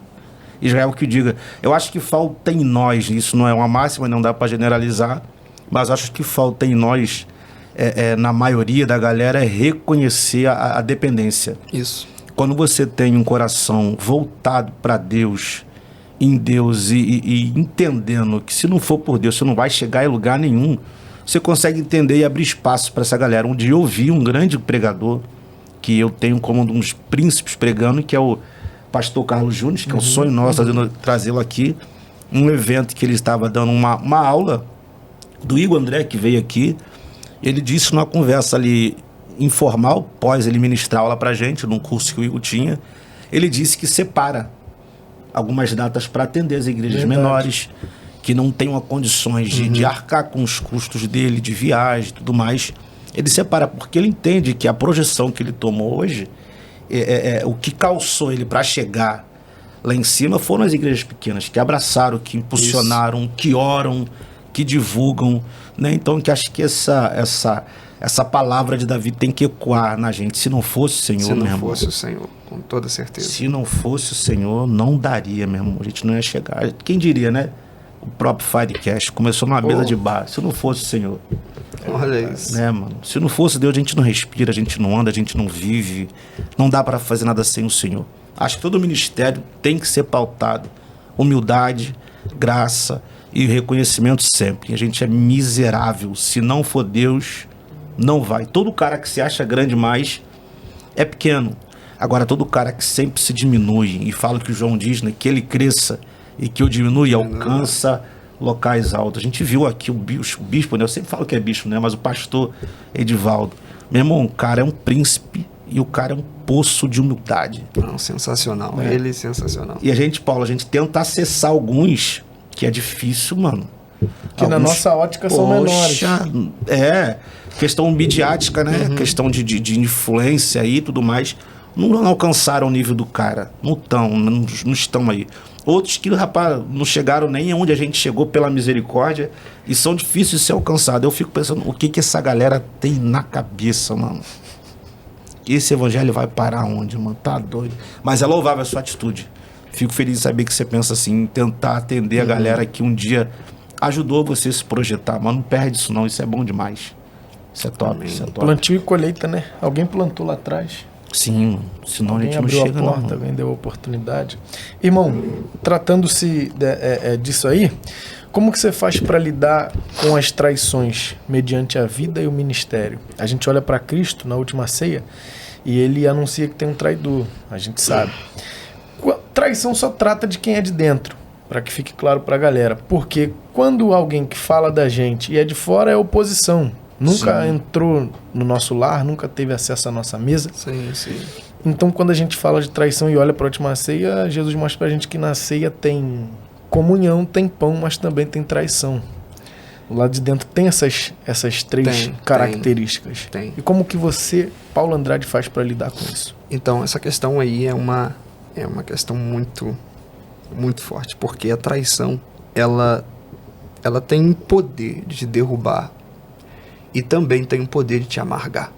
Israel que diga, eu acho que falta em nós, isso não é uma máxima, não dá para generalizar, mas acho que falta em nós, na maioria da galera, é reconhecer a dependência. Isso. Quando você tem um coração voltado para Deus, em Deus e entendendo que se não for por Deus, você não vai chegar em lugar nenhum, você consegue entender e abrir espaço para essa galera. Um dia eu ouvi um grande pregador, que eu tenho como um dos príncipes pregando, que é o pastor Carlos Júnior, que é um sonho nosso trazê-lo aqui, um evento que ele estava dando uma aula do Igor André, que veio aqui. Ele disse numa conversa ali informal, pós ele ministrar aula pra gente, num curso que o Igor tinha, ele disse que separa algumas datas para atender as igrejas menores, que não tenham condições de arcar com os custos dele, de viagem e tudo mais. Ele separa porque ele entende que a projeção que ele tomou hoje, o que calçou ele para chegar lá em cima foram as igrejas pequenas, que abraçaram, que impulsionaram, que oram, que divulgam, né? Então, que acho que essa palavra de Davi tem que ecoar na gente. Se não fosse o Senhor, Se não fosse o Senhor, com toda certeza. Se não fosse o Senhor, não daria, meu irmão. A gente não ia chegar. Quem diria, né? O próprio Firecast começou numa mesa de bar. Se não fosse o Senhor. Olha isso. Né, mano? Se não fosse Deus, a gente não respira, a gente não anda, a gente não vive. Não dá para fazer nada sem o Senhor. Acho que todo ministério tem que ser pautado. Humildade, graça e reconhecimento sempre. A gente é miserável. Se não for Deus, não vai. Todo cara que se acha grande demais é pequeno. Agora, todo cara que sempre se diminui e fala que o João diz, né, que ele cresça e que eu diminui e alcança locais altos. A gente viu aqui o bispo, né? Eu sempre falo que é bispo, né? Mas o pastor Edivaldo. Meu irmão, o cara é um príncipe e o cara é um poço de humildade. Não, sensacional. Ele é sensacional. E a gente, Paulo, a gente tenta acessar alguns que é difícil, mano. Que na nossa ótica são menores. Questão midiática, né? Questão de influência aí e tudo mais. Não alcançaram o nível do cara. Não estão aí. Outros que, rapaz, não chegaram nem onde a gente chegou pela misericórdia e são difíceis de ser alcançados. Eu fico pensando, o que essa galera tem na cabeça, mano? Esse evangelho vai parar onde, mano? Tá doido. Mas é louvável a sua atitude. Fico feliz de saber que você pensa assim, em tentar atender a galera que um dia ajudou você a se projetar. Mas não perde isso não, isso é bom demais. Isso é top, isso é top. Plantio e colheita, né? Alguém plantou lá atrás. Sim, senão Alguém a gente não abriu chega a porta, alguém deu a oportunidade. Irmão, tratando-se disso aí, como que você faz para lidar com as traições mediante a vida e o ministério? A gente olha para Cristo na última ceia e ele anuncia que tem um traidor, a gente sabe. traição só trata de quem é de dentro, para que fique claro pra galera. Porque quando alguém que fala da gente e é de fora é oposição. Nunca entrou no nosso lar, nunca teve acesso à nossa mesa. Sim, sim. Então, quando a gente fala de traição e olha para a última ceia, Jesus mostra pra gente que na ceia tem comunhão, tem pão, mas também tem traição. O lado de dentro tem essas três características. Tem. E como que você, Paulo Andrade, faz para lidar com isso? Então, essa questão aí é uma questão muito, muito forte, porque a traição, ela tem o poder de te derrubar e também tem o poder de te amargar.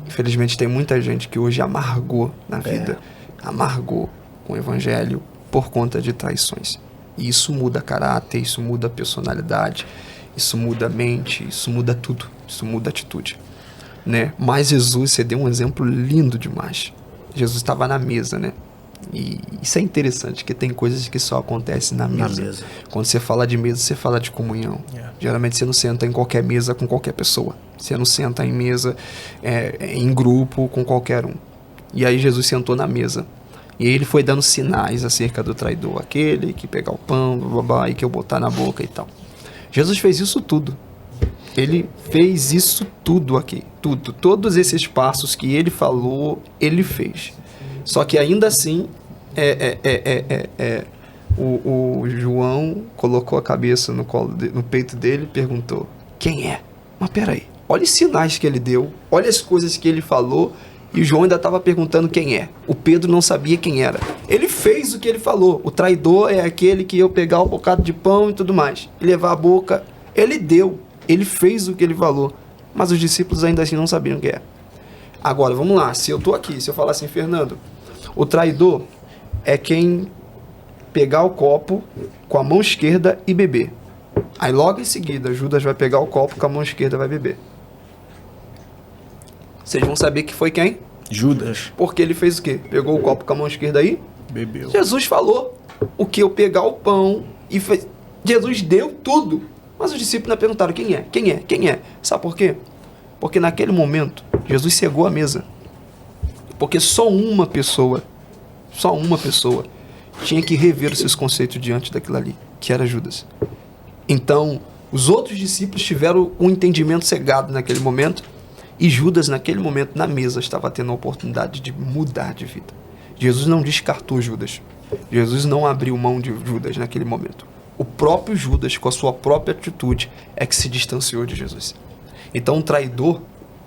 Infelizmente, tem muita gente que hoje amargou na vida, amargou com o evangelho por conta de traições. E isso muda caráter, isso muda personalidade, isso muda a mente, isso muda tudo, isso muda a atitude, né? Mas Jesus, você deu um exemplo lindo demais. Jesus estava na mesa, né? E isso é interessante, que tem coisas que só acontecem na mesa. Quando você fala de mesa, você fala de comunhão. Geralmente você não senta em qualquer mesa com qualquer pessoa. Você não senta em mesa em grupo com qualquer um. E aí Jesus sentou na mesa. E ele foi dando sinais acerca do traidor. Aquele que pegar o pão, babá, e que eu botar na boca e tal. Jesus fez isso tudo. Ele fez isso tudo aqui. Tudo. Todos esses passos que ele falou, ele fez. Só que ainda assim, o João colocou a cabeça no peito dele e perguntou: quem é? Mas peraí, olha os sinais que ele deu, olha as coisas que ele falou, e o João ainda estava perguntando quem é. O Pedro não sabia quem era. Ele fez o que ele falou. O traidor é aquele que ia pegar o bocado de pão e tudo mais, e levar a boca. Ele deu, ele fez o que ele falou, mas os discípulos ainda assim não sabiam quem é. Agora, vamos lá, se eu estou aqui, se eu falar assim: Fernando, o traidor é quem pegar o copo com a mão esquerda e beber. Aí logo em seguida, Judas vai pegar o copo com a mão esquerda e vai beber. Vocês vão saber que foi quem? Judas. Porque ele fez o quê? Pegou o copo com a mão esquerda aí? Bebeu. Jesus falou o que eu pegar o pão e fez. Jesus deu tudo. Mas os discípulos ainda perguntaram: quem é? Quem é? Quem é? Sabe por quê? Porque naquele momento, Jesus cegou a mesa. Porque só uma pessoa tinha que rever os seus conceitos diante daquilo ali, que era Judas. Então, os outros discípulos tiveram um entendimento cegado naquele momento, e Judas, naquele momento, na mesa, estava tendo a oportunidade de mudar de vida. Jesus não descartou Judas. Jesus não abriu mão de Judas naquele momento. O próprio Judas, com a sua própria atitude, é que se distanciou de Jesus. Então, o traidor,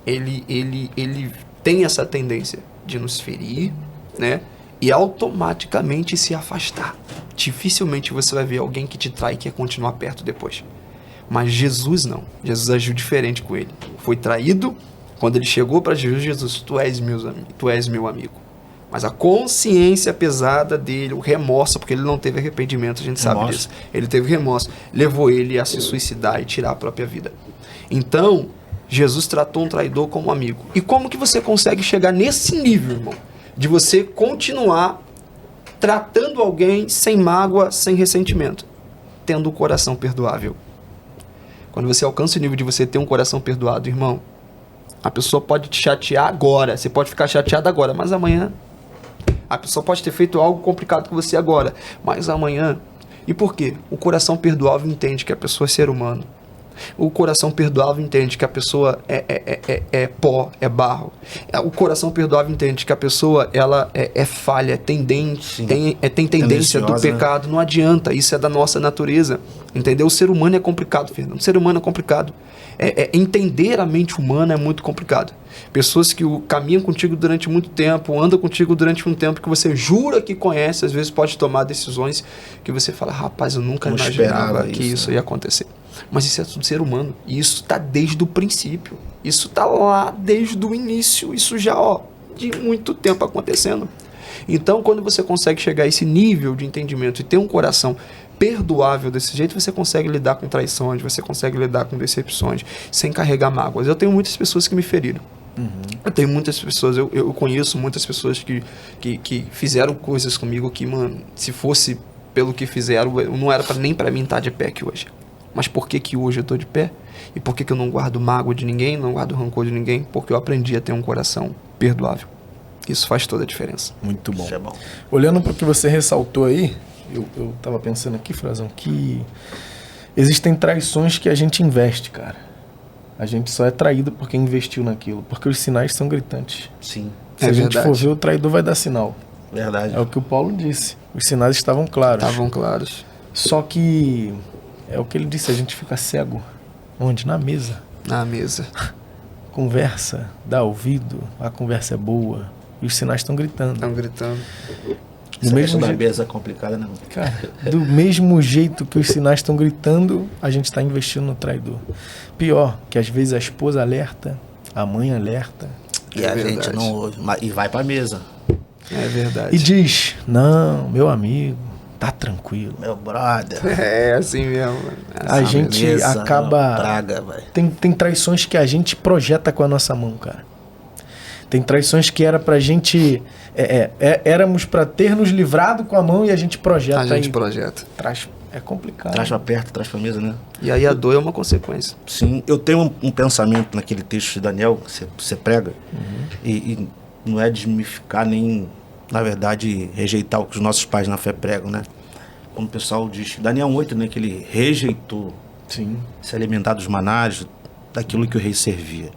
ele tem essa tendência de nos ferir, né? E automaticamente se afastar. Dificilmente você vai ver alguém que te trai e quer continuar perto depois. Mas Jesus não. Jesus agiu diferente com ele. Foi traído. Quando ele chegou para Jesus, tu és meu amigo. Mas a consciência pesada dele, o remorso, porque ele não teve arrependimento, a gente sabe disso. Ele teve remorso, levou ele a se suicidar e tirar a própria vida. Então, Jesus tratou um traidor como um amigo. E como que você consegue chegar nesse nível, irmão? De você continuar tratando alguém sem mágoa, sem ressentimento, tendo um coração perdoável. Quando você alcança o nível de você ter um coração perdoado, irmão, a pessoa pode te chatear agora, você pode ficar chateado agora, mas amanhã a pessoa pode ter feito algo complicado com você agora, mas amanhã. E por quê? O coração perdoável entende que a pessoa é ser humano. O coração perdoável entende que a pessoa é pó, é barro. O coração perdoável entende que a pessoa ela é falha, tem tendência do pecado. Né? Não adianta, isso é da nossa natureza. Entendeu? O ser humano é complicado, Fernando. O ser humano é complicado. Entender a mente humana é muito complicado. Pessoas que caminham contigo durante muito tempo, andam contigo durante um tempo que você jura que conhece, às vezes pode tomar decisões que você fala: rapaz, eu nunca imaginava que isso ia acontecer. Mas isso é tudo ser humano. E isso está desde o princípio. Isso está lá desde o início. Isso já, de muito tempo acontecendo. Então, quando você consegue chegar a esse nível de entendimento e ter um coração perdoável desse jeito, você consegue lidar com traições, você consegue lidar com decepções, sem carregar mágoas. Eu tenho muitas pessoas que me feriram. Eu tenho muitas pessoas, eu conheço muitas pessoas que fizeram coisas comigo que, mano, se fosse pelo que fizeram, não era nem pra mim estar de pé aqui hoje. Mas por que hoje eu estou de pé? E por que eu não guardo mágoa de ninguém, não guardo rancor de ninguém? Porque eu aprendi a ter um coração perdoável. Isso faz toda a diferença. Muito bom. Isso é bom. Olhando para o que você ressaltou aí, eu tava pensando aqui, Frazão, que existem traições que a gente investe, cara. A gente só é traído porque investiu naquilo, porque os sinais são gritantes. Sim, Se a gente for ver, o traidor vai dar sinal. verdade. É o que o Paulo disse. Os sinais estavam claros. Estavam claros. Só que é o que ele disse, a gente fica cego. Onde? Na mesa. Na mesa. Conversa, dá ouvido, a conversa é boa. E os sinais estão gritando. Estão gritando. Essa questão da jeito, mesa é complicada, não. cara, do mesmo jeito que os sinais estão gritando, a gente está investindo no traidor. Pior, que às vezes a esposa alerta, a mãe alerta. E É a verdade. gente não ouve. E vai pra mesa. É verdade. E diz, não, meu amigo, tá tranquilo. Meu brother. É assim mesmo. A gente mesa, acaba... praga, velho. Tem traições que a gente projeta com a nossa mão, cara. Tem traições que era pra gente... éramos pra ter nos livrado com a mão e a gente projeta. A gente aí, projeta. é complicado. Traz pra perto, traz pra mesa, né? E aí a dor é uma consequência. Sim, eu tenho um pensamento naquele texto de Daniel, que você prega, e não é desmificar nem, na verdade, rejeitar o que os nossos pais na fé pregam, né? Como o pessoal diz, Daniel 8, né, que ele rejeitou Sim. se alimentar dos manários, daquilo que o rei servia.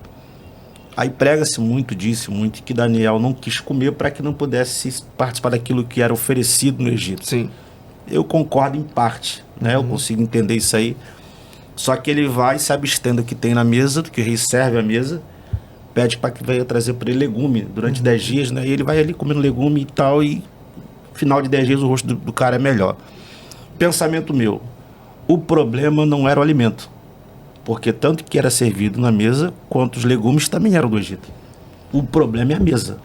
Aí prega-se muito, disse muito, que Daniel não quis comer para que não pudesse participar daquilo que era oferecido no Egito. Sim. Eu concordo em parte, né? Eu consigo entender isso aí. Só que ele vai e se abstém do que tem na mesa, do que o rei serve à mesa, pede para que venha trazer para ele legume durante 10 dias, né? E ele vai ali comendo legume e tal, e no final de 10 dias o rosto do cara é melhor. Pensamento meu, o problema não era o alimento, porque tanto que era servido na mesa, quanto os legumes também eram do Egito. O problema é a mesa.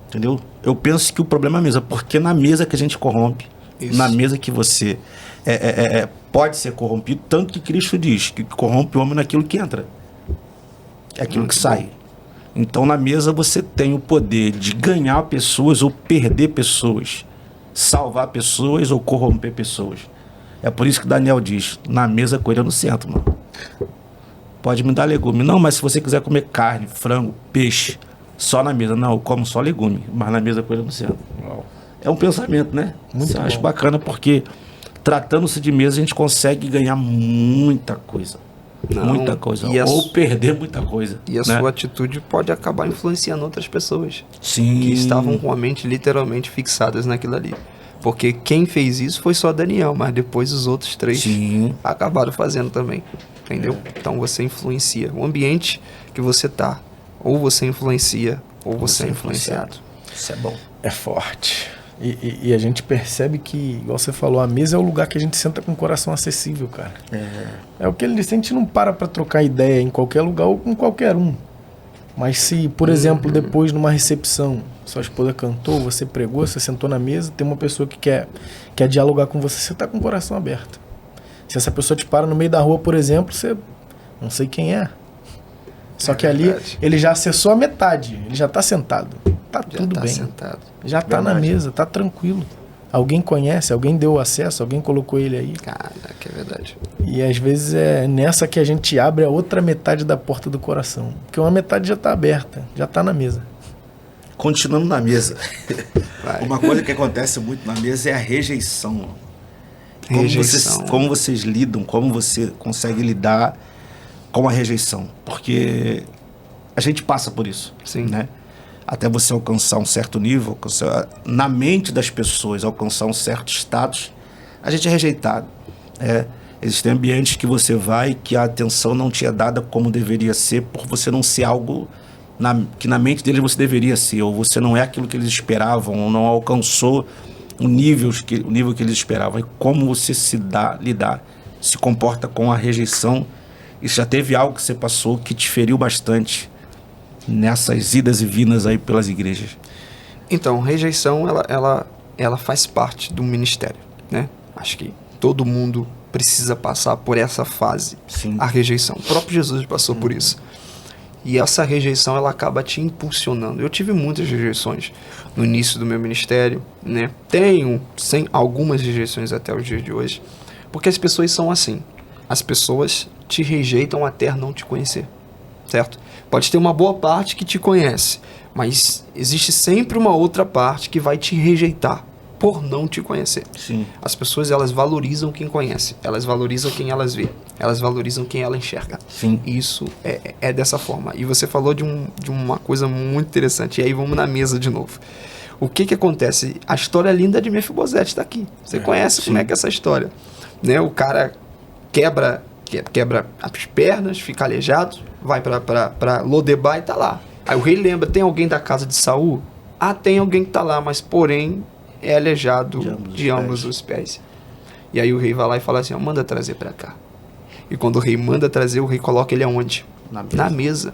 Entendeu? Eu penso que o problema é a mesa, porque na mesa que a gente corrompe, Isso. na mesa que você pode ser corrompido, tanto que Cristo diz que corrompe o homem naquilo que entra. É aquilo que sai. Então na mesa você tem o poder de ganhar pessoas ou perder pessoas, salvar pessoas ou corromper pessoas. É por isso que Daniel diz, na mesa com ele eu não sento, mano. Pode me dar legume. Não, mas se você quiser comer carne, frango, peixe, só na mesa. Não, eu como só legume, mas na mesa com ele eu não sento. É um pensamento, né? Muito Eu acho bom. bacana porque tratando-se de mesa a gente consegue ganhar muita coisa. Não, Muita coisa. e a Ou su- perder muita coisa. E a né? sua atitude pode acabar influenciando outras pessoas Sim. que estavam com a mente literalmente fixadas naquilo ali. Porque quem fez isso foi só Daniel, mas depois os outros 3 Sim. acabaram fazendo também. Entendeu? Então você influencia. O ambiente que você tá, ou você influencia, ou você é influenciado. Isso é bom. É forte. E a gente percebe que, igual você falou, a mesa é o lugar que a gente senta com o coração acessível, cara. É o que ele disse, a gente não para trocar ideia em qualquer lugar ou com qualquer um. Mas se, por exemplo, depois numa recepção, sua esposa cantou, você pregou, você sentou na mesa, tem uma pessoa que quer dialogar com você, você tá com o coração aberto. Se essa pessoa te para no meio da rua, por exemplo, você não sei quem é. Só que ali verdade. ele já acessou a metade, ele já tá sentado. Tá Já tudo tá bem. sentado. Já tá na Verdade. mesa, tá tranquilo. Alguém conhece, alguém deu acesso, alguém colocou ele aí. Caraca, é verdade. E às vezes é nessa que a gente abre a outra metade da porta do coração. Porque uma metade já tá aberta, já tá na mesa. Continuando na mesa. Vai. Uma coisa que acontece muito na mesa é a rejeição. Rejeição. Como vocês lidam, como você consegue lidar com a rejeição. Porque a gente passa por isso. Sim. Né? Até você alcançar um certo nível, na mente das pessoas, alcançar um certo status, a gente é rejeitado. Existem ambientes que você vai que a atenção não te é dada como deveria ser, por você não ser algo que na mente deles você deveria ser, ou você não é aquilo que eles esperavam, ou não alcançou o nível que eles esperavam. E como você se comporta com a rejeição. E já teve algo que você passou que te feriu bastante nessas idas e vindas aí pelas igrejas? Então, rejeição, ela faz parte do ministério, né? Acho que todo mundo precisa passar por essa fase. Sim. A rejeição. O próprio Jesus passou por isso. E essa rejeição, ela acaba te impulsionando. Eu tive muitas rejeições no início do meu ministério, né? Tenho algumas rejeições até os dias de hoje. Porque as pessoas são assim. As pessoas te rejeitam até não te conhecer. certo? Pode ter uma boa parte que te conhece, mas existe sempre uma outra parte que vai te rejeitar por não te conhecer. Sim. As pessoas, elas valorizam quem conhece, elas valorizam quem elas vê, elas valorizam quem ela enxerga. Sim. Isso é dessa forma. E você falou de uma coisa muito interessante, e aí vamos na mesa de novo. O que acontece? A história linda de Mefibosete está aqui. Você conhece como é que é essa história? Né? O cara quebra as pernas, fica aleijado, vai para Lodebar e tá lá. Aí o rei lembra, tem alguém da casa de Saul? Ah, tem alguém que tá lá, mas porém é aleijado de ambos os pés. E aí o rei vai lá e fala assim, ó, manda trazer para cá. E quando o rei manda trazer, o rei coloca ele aonde? Na mesa.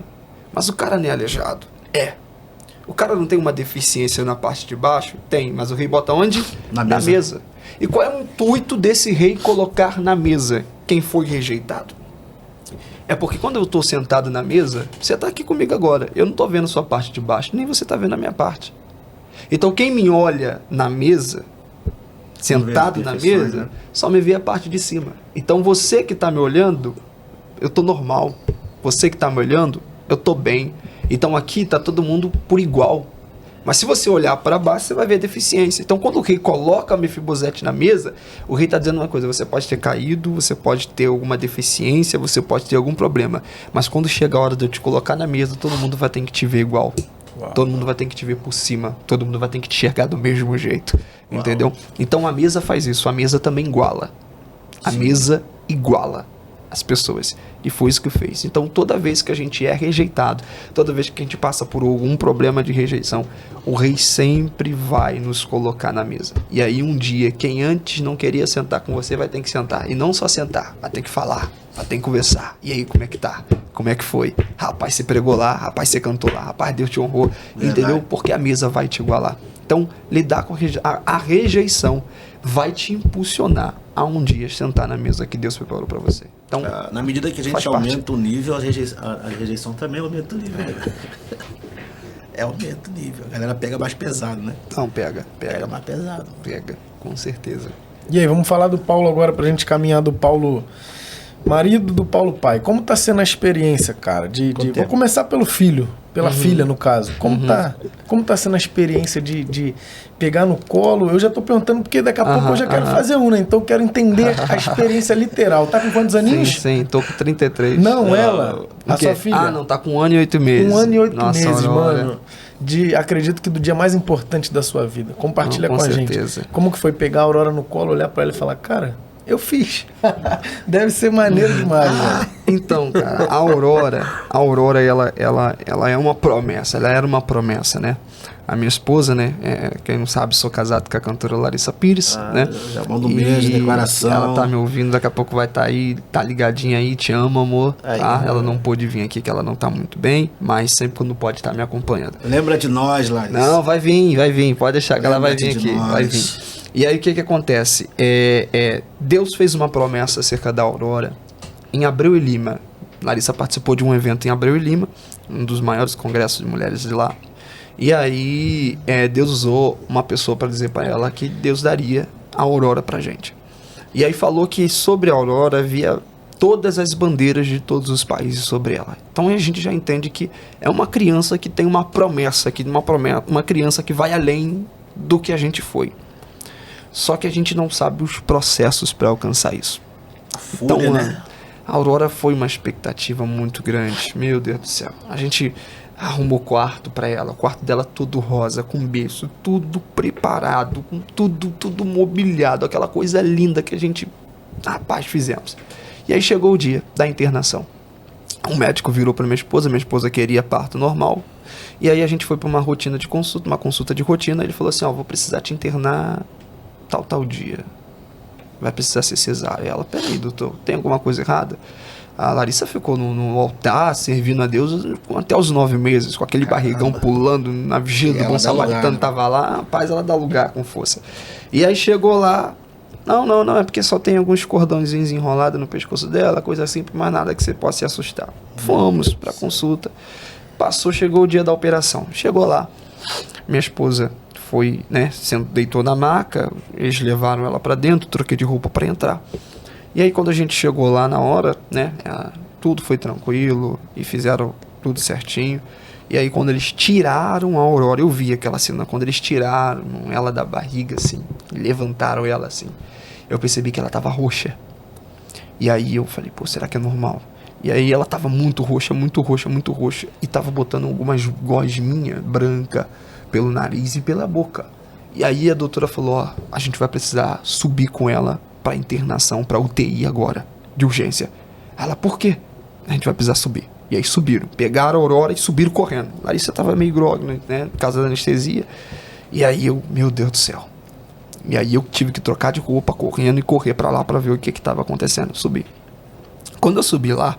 Mas o cara não é aleijado. O cara não tem uma deficiência na parte de baixo? Tem, mas o rei bota onde? Na mesa. E qual é o intuito desse rei colocar na mesa quem foi rejeitado? É porque quando eu estou sentado na mesa, você está aqui comigo agora. Eu não estou vendo sua parte de baixo, nem você está vendo a minha parte. Então quem me olha na mesa, sentado na mesa, só me vê a parte de cima. Então você que está me olhando, eu estou normal. Você que está me olhando, eu estou bem. Então aqui está todo mundo por igual. Mas se você olhar para baixo, você vai ver a deficiência. Então quando o rei coloca Mefibosete na mesa, o rei está dizendo uma coisa, você pode ter caído, você pode ter alguma deficiência, você pode ter algum problema. Mas quando chega a hora de eu te colocar na mesa, todo mundo vai ter que te ver igual. Uau. Todo mundo vai ter que te ver por cima. Todo mundo vai ter que te enxergar do mesmo jeito. Uau. Entendeu? Então a mesa faz isso. A mesa também iguala. A mesa iguala as pessoas. E foi isso que fez. Então toda vez que a gente é rejeitado, toda vez que a gente passa por algum problema de rejeição, o rei sempre vai nos colocar na mesa. E aí um dia, quem antes não queria sentar com você vai ter que sentar. E não só sentar, vai ter que falar, vai ter que conversar. E aí, como é que tá? Como é que foi? Rapaz, você pregou lá, rapaz, você cantou lá, rapaz, Deus te honrou. Verdade. Entendeu? Porque a mesa vai te igualar. Então, lidar com a rejeição vai te impulsionar a um dia sentar na mesa que Deus preparou para você. Então, na medida que a gente aumenta o nível, a rejeição também aumenta o nível. Aumenta o nível. A galera pega mais pesado, né? Não, pega mais pesado. Pega, com certeza. E aí, vamos falar do Paulo agora pra gente caminhar do Paulo marido, do Paulo pai. Como tá sendo a experiência, cara? Vou começar pelo filho, pela filha, no caso. Como tá sendo a experiência de pegar no colo? Eu já tô perguntando porque daqui a pouco eu já quero fazer uma, então eu quero entender a experiência literal. Tá com quantos aninhos? Sim, tô com 33. Não, ela, a sua filha. Ah, não, tá com 1 ano e 8 meses. 1 ano e 8 meses, mano. Acredito que do dia mais importante da sua vida. Compartilha com a gente. Como que foi pegar a Aurora no colo, olhar pra ela e falar, cara, eu fiz. Deve ser maneiro demais, velho. Então, cara, a Aurora, ela é uma promessa. Ela era uma promessa, né? A minha esposa, né? Quem não sabe, sou casado com a cantora Larissa Pires, né? Já manda um beijo, declaração. Ela tá me ouvindo, daqui a pouco vai estar aí, tá ligadinha aí, te amo, amor. Tá? Ela não pôde vir aqui, que ela não tá muito bem, mas sempre quando pode estar me acompanhando. Lembra de nós, Larissa. Não, vai vir, pode deixar que ela vai vir aqui, vai vir. E aí o que acontece? Deus fez uma promessa acerca da Aurora em Abreu e Lima. Larissa participou de um evento em Abreu e Lima, um dos maiores congressos de mulheres de lá. E aí Deus usou uma pessoa para dizer para ela que Deus daria a Aurora pra gente. E aí falou que sobre a Aurora havia todas as bandeiras de todos os países sobre ela. Então a gente já entende que é uma criança que tem uma promessa, uma criança que vai além do que a gente foi. Só que a gente não sabe os processos para alcançar isso. Então, né? A Aurora foi uma expectativa muito grande. Meu Deus do céu. A gente arrumou quarto para ela. O quarto dela todo rosa, com berço, tudo preparado, com tudo mobiliado. Aquela coisa linda que a gente, fizemos. E aí chegou o dia da internação. O médico virou para minha esposa queria parto normal. E aí a gente foi para uma rotina de consulta, uma consulta de rotina. Ele falou assim, vou precisar te internar tal dia, vai precisar ser cesárea. Ela, peraí, doutor, tem alguma coisa errada? A Larissa ficou no altar, servindo a Deus até os 9 meses, com aquele barrigão pulando na vigília do bom samaritano, tava lá, rapaz, ela dá lugar com força. E aí chegou lá, não, é porque só tem alguns cordãozinhos enrolados no pescoço dela, coisa simples, mas nada que você possa se assustar. Fomos pra consulta, chegou o dia da operação, chegou lá, minha esposa foi, né, deitou na maca, eles levaram ela para dentro, troquei de roupa para entrar. E aí quando a gente chegou lá na hora, né, tudo foi tranquilo e fizeram tudo certinho. E aí quando eles tiraram a Aurora, eu vi aquela cena, quando eles tiraram ela da barriga, assim, levantaram ela assim, eu percebi que ela tava roxa. E aí eu falei, pô, será que é normal? E aí ela tava muito roxa, e tava botando algumas gosminhas branca pelo nariz e pela boca. E aí a doutora falou, ó, a gente vai precisar subir com ela pra internação, pra UTI agora, de urgência. Ela, por quê? A gente vai precisar subir. E aí subiram, pegaram a Aurora e subiram correndo. Larissa tava meio grog, né, por causa da anestesia. E aí eu, meu Deus do céu. E aí eu tive que trocar de roupa, correndo e correr pra lá pra ver o que tava acontecendo. Subi. Quando eu subi lá,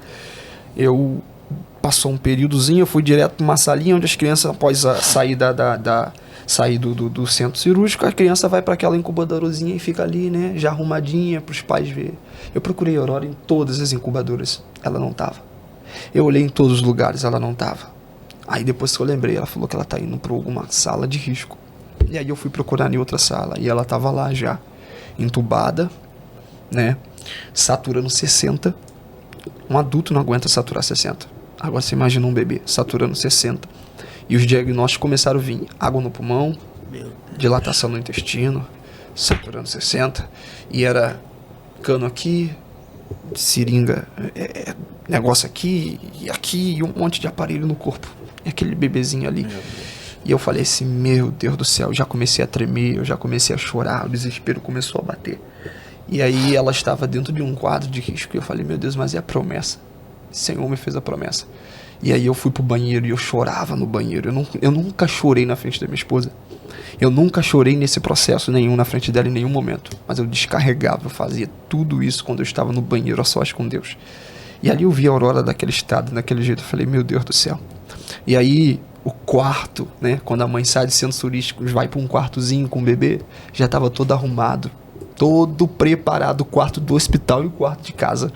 passou um períodozinho, eu fui direto pra uma salinha onde as crianças, após sair sair do centro cirúrgico, a criança vai para aquela incubadorzinha e fica ali, né, já arrumadinha para os pais verem. Eu procurei a Aurora em todas as incubadoras, ela não tava. Eu olhei em todos os lugares, ela não tava. Aí depois que eu lembrei, ela falou que ela tá indo para alguma sala de risco. E aí eu fui procurar em outra sala e ela tava lá já, entubada, né, saturando 60. Um adulto não aguenta saturar 60. Agora você imagina um bebê saturando 60. E os diagnósticos começaram a vir. Água no pulmão, dilatação no intestino, saturando 60. E era cano aqui, seringa, negócio aqui, e um monte de aparelho no corpo. E aquele bebezinho ali. E eu falei assim, meu Deus do céu, eu já comecei a tremer, eu já comecei a chorar, o desespero começou a bater. E aí ela estava dentro de um quadro de risco. E eu falei, meu Deus, mas é a promessa. O Senhor me fez a promessa. E aí eu fui pro banheiro e eu chorava no banheiro. Eu nunca chorei na frente da minha esposa. Eu nunca chorei nesse processo nenhum na frente dela em nenhum momento. Mas eu descarregava, eu fazia tudo isso quando eu estava no banheiro a sós com Deus. E ali eu vi a Aurora daquele estado, daquele jeito. Eu falei, meu Deus do céu. E aí o quarto, né, quando a mãe sai de centros turísticos, vai para um quartozinho com o bebê, já estava todo arrumado, todo preparado, o quarto do hospital e o quarto de casa.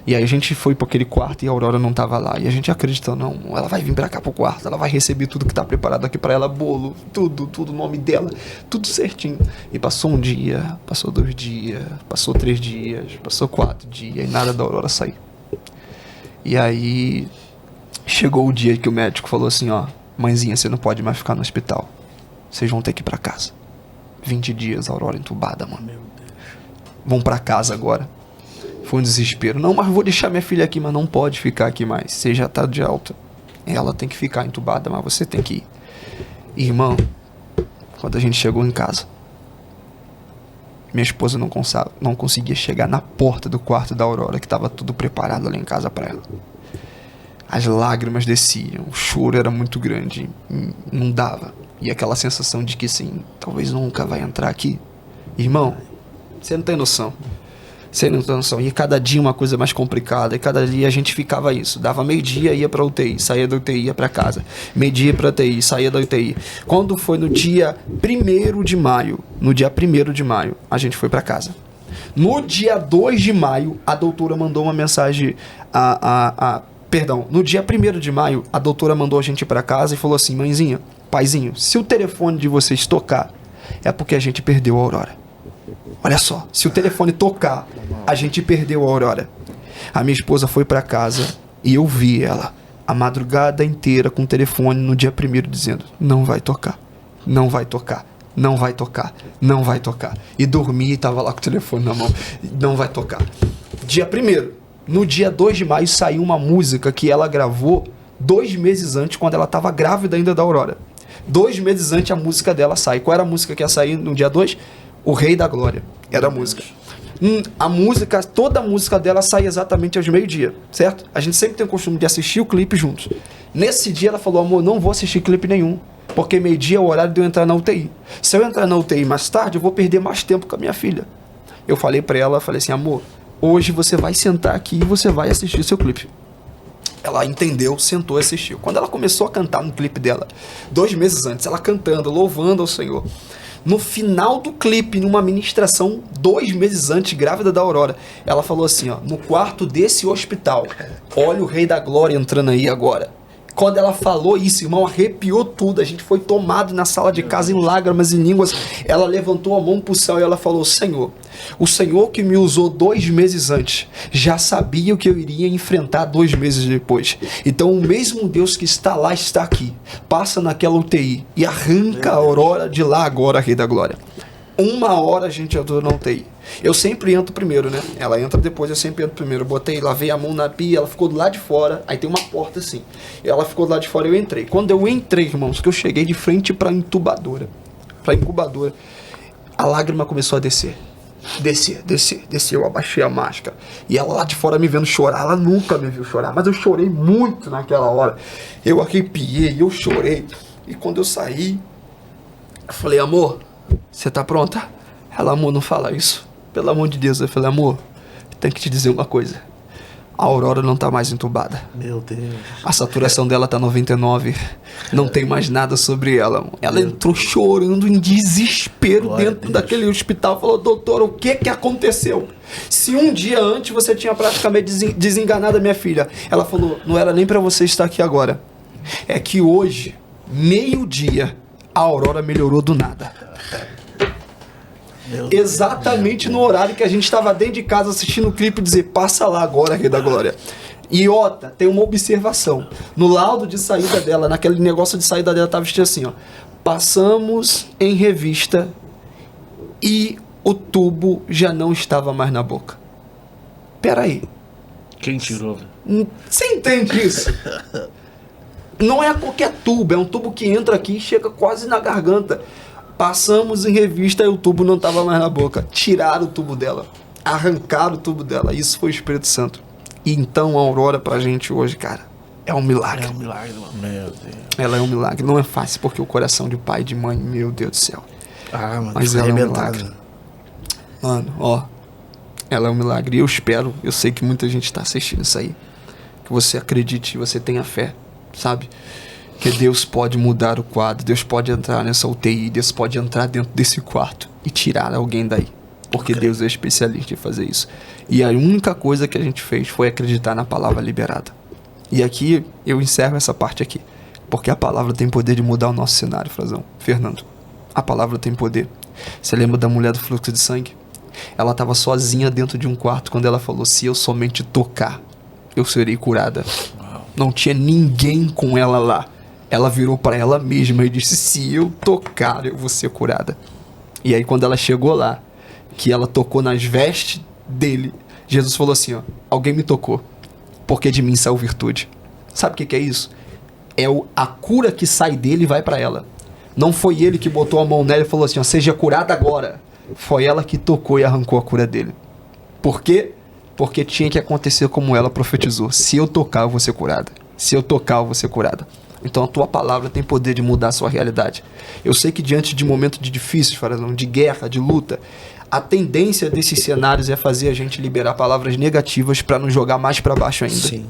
E aí a gente foi para aquele quarto e a Aurora não estava lá. E a gente acreditou, não, ela vai vir para cá pro quarto, ela vai receber tudo que está preparado aqui para ela, bolo, tudo, o nome dela, tudo certinho. E passou um dia, passou 2 dias, passou 3 dias, passou 4 dias, e nada da Aurora sair. E aí chegou o dia que o médico falou assim, ó, mãezinha, você não pode mais ficar no hospital. Vocês vão ter que ir para casa. 20 dias, a Aurora entubada, mano. Vão para casa agora. Foi um desespero. Não, mas vou deixar minha filha aqui, mas não pode ficar aqui mais. Você já tá de alta. Ela tem que ficar entubada, mas você tem que ir. Irmão, quando a gente chegou em casa, minha esposa não conseguia chegar na porta do quarto da Aurora, que estava tudo preparado lá em casa para ela. As lágrimas desciam, o choro era muito grande, não dava. E aquela sensação de que, assim, talvez nunca vai entrar aqui. Irmão, você não tem noção. Você não tem noção. E cada dia uma coisa mais complicada. E cada dia a gente ficava isso. Dava meio-dia, ia pra UTI. Saía da UTI, ia pra casa. Meio-dia pra UTI, saía da UTI. Quando foi no dia 1º de maio, a gente foi pra casa. No dia 2 de maio, a doutora mandou uma mensagem no dia 1º de maio, a doutora mandou a gente ir pra casa e falou assim, mãezinha, paizinho, se o telefone de vocês tocar, é porque a gente perdeu a Aurora. Olha só, se o telefone tocar, a gente perdeu a Aurora. A minha esposa foi pra casa e eu vi ela a madrugada inteira com o telefone no dia 1º dizendo, não vai tocar, não vai tocar, não vai tocar, não vai tocar. E dormi e tava lá com o telefone na mão, não vai tocar. Dia 1º. No dia 2 de maio saiu uma música que ela gravou 2 meses antes, quando ela estava grávida ainda da Aurora. 2 meses antes a música dela sai. Qual era a música que ia sair no dia 2? O Rei da Glória. Era a música. A música, toda a música dela sai exatamente aos meio-dia, certo? A gente sempre tem o costume de assistir o clipe juntos. Nesse dia ela falou, amor, não vou assistir clipe nenhum, porque meio-dia é o horário de eu entrar na UTI. Se eu entrar na UTI mais tarde, eu vou perder mais tempo com a minha filha. Eu falei pra ela, falei assim, amor, hoje você vai sentar aqui e você vai assistir o seu clipe. Ela entendeu, sentou e assistiu. Quando ela começou a cantar no clipe dela, 2 meses antes, ela cantando, louvando ao Senhor. No final do clipe, numa ministração, 2 meses antes, grávida da Aurora, ela falou assim, ó, no quarto desse hospital, olha o Rei da Glória entrando aí agora. Quando ela falou isso, irmão, arrepiou tudo. A gente foi tomado na sala de casa em lágrimas e línguas. Ela levantou a mão pro céu e ela falou: Senhor, o Senhor que me usou 2 meses antes, já sabia o que eu iria enfrentar 2 meses depois. Então o mesmo Deus que está lá, está aqui. Passa naquela UTI e arranca a Aurora de lá agora, Rei da Glória. 1 hora a gente entrou na UTI. Eu sempre entro primeiro, né? Ela entra depois, eu sempre entro primeiro. Eu botei, lavei a mão na pia, ela ficou do lado de fora. Aí tem uma porta assim. Ela ficou do lado de fora e eu entrei. Quando eu entrei, irmãos, que eu cheguei de frente pra incubadora. A lágrima começou a descer. Descer. Eu abaixei a máscara. E ela lá de fora me vendo chorar. Ela nunca me viu chorar. Mas eu chorei muito naquela hora. Eu arrepiei, eu chorei. E quando eu saí, eu falei: amor, você tá pronta? Ela: amor, não fala isso. Pelo amor de Deus. Eu falei: amor, tem que te dizer uma coisa. A Aurora não tá mais entubada. Meu Deus. A saturação dela tá 99. Não tem mais nada sobre ela. Ela entrou chorando em desespero dentro daquele hospital. Falou: doutor, o que aconteceu? Se um dia antes você tinha praticamente desenganado a minha filha. Ela falou: não era nem pra você estar aqui agora. É que hoje, meio-dia, a Aurora melhorou do nada. Exatamente no horário que a gente estava dentro de casa assistindo o clipe, dizer: passa lá agora, Rei da Glória. E Ota, tem uma observação. No laudo de saída dela, naquele negócio de saída dela, estava escrito assim, ó: passamos em revista e o tubo já não estava mais na boca. Peraí. Quem tirou? Você entende isso? Não é qualquer tubo, é um tubo que entra aqui e chega quase na garganta. Passamos em revista e o tubo não estava mais na boca. Tiraram o tubo dela. Arrancaram o tubo dela. Isso foi o Espírito Santo. E então a Aurora pra gente hoje, cara, é um milagre. É um milagre, mano. Meu Deus. Ela é um milagre. Não é fácil porque o coração de pai e de mãe, meu Deus do céu. Ah, mano, Mas ela é um milagre. Mano, ó, ela é um milagre. E eu sei que muita gente tá assistindo isso aí. Que você acredite, você tenha fé, sabe? Que Deus pode mudar o quadro, Deus pode entrar nessa UTI, Deus pode entrar dentro desse quarto e tirar alguém daí. Porque Deus é especialista em fazer isso. E a única coisa que a gente fez foi acreditar na palavra liberada. E aqui eu encerro essa parte aqui. Porque a palavra tem poder de mudar o nosso cenário, Fernando. A palavra tem poder. Você lembra da mulher do fluxo de sangue? Ela estava sozinha dentro de um quarto quando ela falou: se eu somente tocar, eu serei curada. Não tinha ninguém com ela lá. Ela virou para ela mesma e disse: se eu tocar, eu vou ser curada. E aí quando ela chegou lá, que ela tocou nas vestes dele, Jesus falou assim: ó, alguém me tocou, porque de mim saiu virtude. Sabe o que é isso? É a cura que sai dele e vai para ela. Não foi ele que botou a mão nela e falou assim: ó, seja curada agora. Foi ela que tocou e arrancou a cura dele. Por quê? Porque tinha que acontecer como ela profetizou: se eu tocar, eu vou ser curada. Se eu tocar, eu vou ser curada. Então a tua palavra tem poder de mudar a sua realidade. Eu sei que diante de momentos difíceis, de guerra, de luta, a tendência desses cenários é fazer a gente liberar palavras negativas para nos jogar mais para baixo ainda. Sim.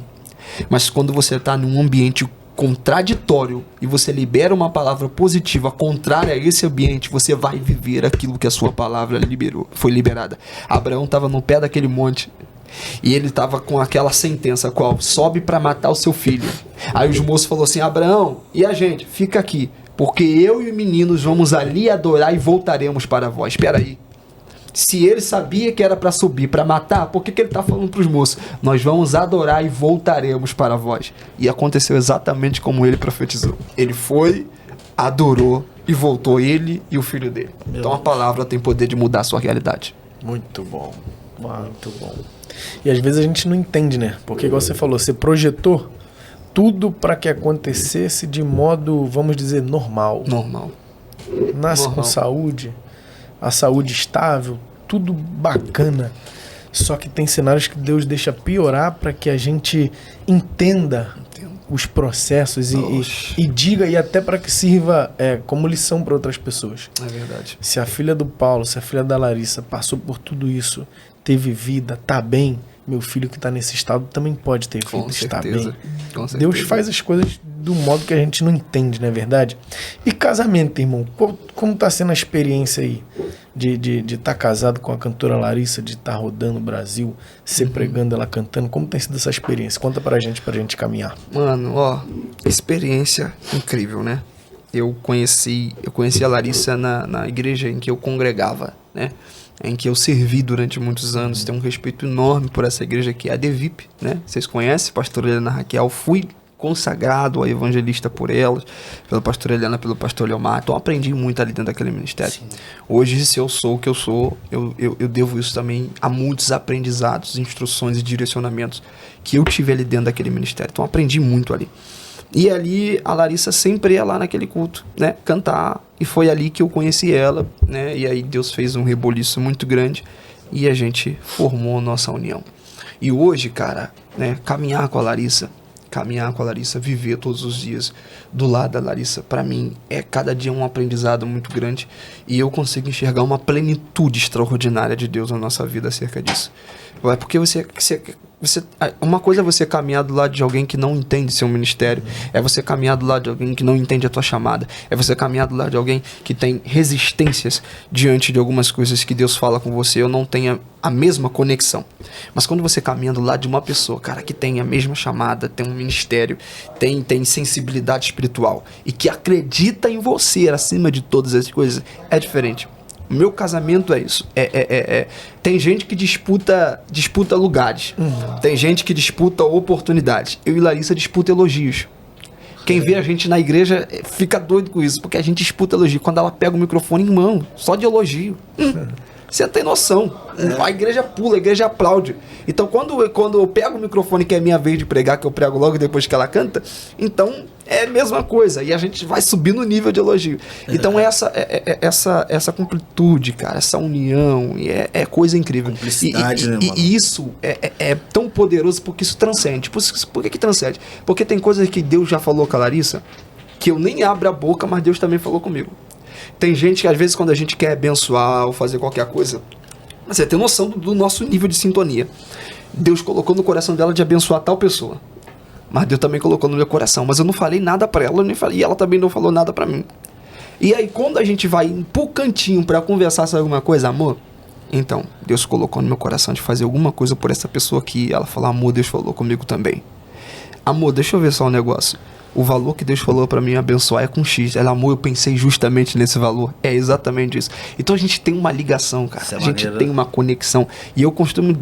Mas quando você está num ambiente contraditório e você libera uma palavra positiva contrária a esse ambiente, você vai viver aquilo que a sua palavra foi liberada. Abraão estava no pé daquele monte e ele estava com aquela sentença: qual? Sobe para matar o seu filho. Aí os moços falaram assim: Abraão, e a gente? Fica aqui, porque eu e os meninos vamos ali adorar e voltaremos para vós. Espera aí. Se ele sabia que era para subir, para matar, por que ele está falando para os moços? Nós vamos adorar e voltaremos para vós. E aconteceu exatamente como ele profetizou. Ele foi, adorou e voltou, ele e o filho dele. Então a palavra tem poder de mudar a sua realidade. Muito bom. Muito bom. E às vezes a gente não entende, né? Porque igual você falou, você projetou tudo para que acontecesse de modo, vamos dizer, normal. Nasce com saúde, a saúde estável, tudo bacana. Só que tem cenários que Deus deixa piorar para que a gente entenda os processos e diga, e até para que sirva como lição para outras pessoas. É verdade. Se a filha do Paulo, se a filha da Larissa passou por tudo isso, teve vida, tá bem, meu filho que tá nesse estado também pode ter filho, está bem. Com certeza. Deus faz as coisas do modo que a gente não entende, não é verdade? E casamento, irmão, como tá sendo a experiência aí de estar casado com a cantora Larissa, de estar rodando o Brasil, pregando, ela cantando? Como tem sido essa experiência? Conta pra gente caminhar. Mano, ó, experiência incrível, né? Eu conheci a Larissa na igreja em que eu congregava, né? Em que eu servi durante muitos anos. Tenho um respeito enorme por essa igreja que é a DVIP, né? Vocês conhecem, pastora Helena Raquel. Fui consagrado a evangelista por elas, pela pastora Helena, pelo pastor Leomar. Então aprendi muito ali dentro daquele ministério. Sim. Hoje, se eu sou o que eu sou, eu devo isso também a muitos aprendizados, instruções e direcionamentos que eu tive ali dentro daquele ministério. Então aprendi muito ali. E ali a Larissa sempre ia lá naquele culto, né, cantar, e foi ali que eu conheci ela, né, e aí Deus fez um reboliço muito grande e a gente formou nossa união. E hoje, cara, né, caminhar com a Larissa, viver todos os dias do lado da Larissa, pra mim é cada dia um aprendizado muito grande, e eu consigo enxergar uma plenitude extraordinária de Deus na nossa vida acerca disso. É porque uma coisa é você caminhar do lado de alguém que não entende seu ministério, é você caminhar do lado de alguém que não entende a tua chamada, é você caminhar do lado de alguém que tem resistências diante de algumas coisas que Deus fala com você, ou não tenha a mesma conexão. Mas quando você caminha do lado de uma pessoa, cara, que tem a mesma chamada, tem um ministério, tem sensibilidade espiritual e que acredita em você acima de todas as coisas, é diferente. O meu casamento é isso. Tem gente que disputa lugares. Tem gente que disputa oportunidades. Eu e Larissa disputa elogios. Quem vê a gente na igreja fica doido com isso, porque a gente disputa elogio. Quando ela pega o microfone em mão, só de elogio. Você tem noção. A igreja pula, a igreja aplaude. Então, quando eu pego o microfone, que é minha vez de pregar, que eu prego logo depois que ela canta, então é a mesma coisa. E a gente vai subindo o nível de elogio. Então, essa completude, cara, essa união, é coisa incrível. Cumplicidade, né, mano? E isso é tão poderoso porque isso transcende. Por que transcende? Porque tem coisas que Deus já falou com a Larissa, que eu nem abro a boca, mas Deus também falou comigo. Tem gente que às vezes quando a gente quer abençoar ou fazer qualquer coisa, você tem noção do nosso nível de sintonia. Deus colocou no coração dela de abençoar tal pessoa, mas Deus também colocou no meu coração, mas eu não falei nada pra ela, e ela também não falou nada pra mim. E aí quando a gente vai pro cantinho pra conversar sobre alguma coisa, amor, então Deus colocou no meu coração de fazer alguma coisa por essa pessoa aqui. Ela falou, amor, Deus falou comigo também. Amor, deixa eu ver só um negócio. O valor que Deus falou pra mim abençoar é com X. Ela, amor, eu pensei justamente nesse valor. É exatamente isso. Então a gente tem uma ligação, cara. A gente tem uma conexão. E eu costumo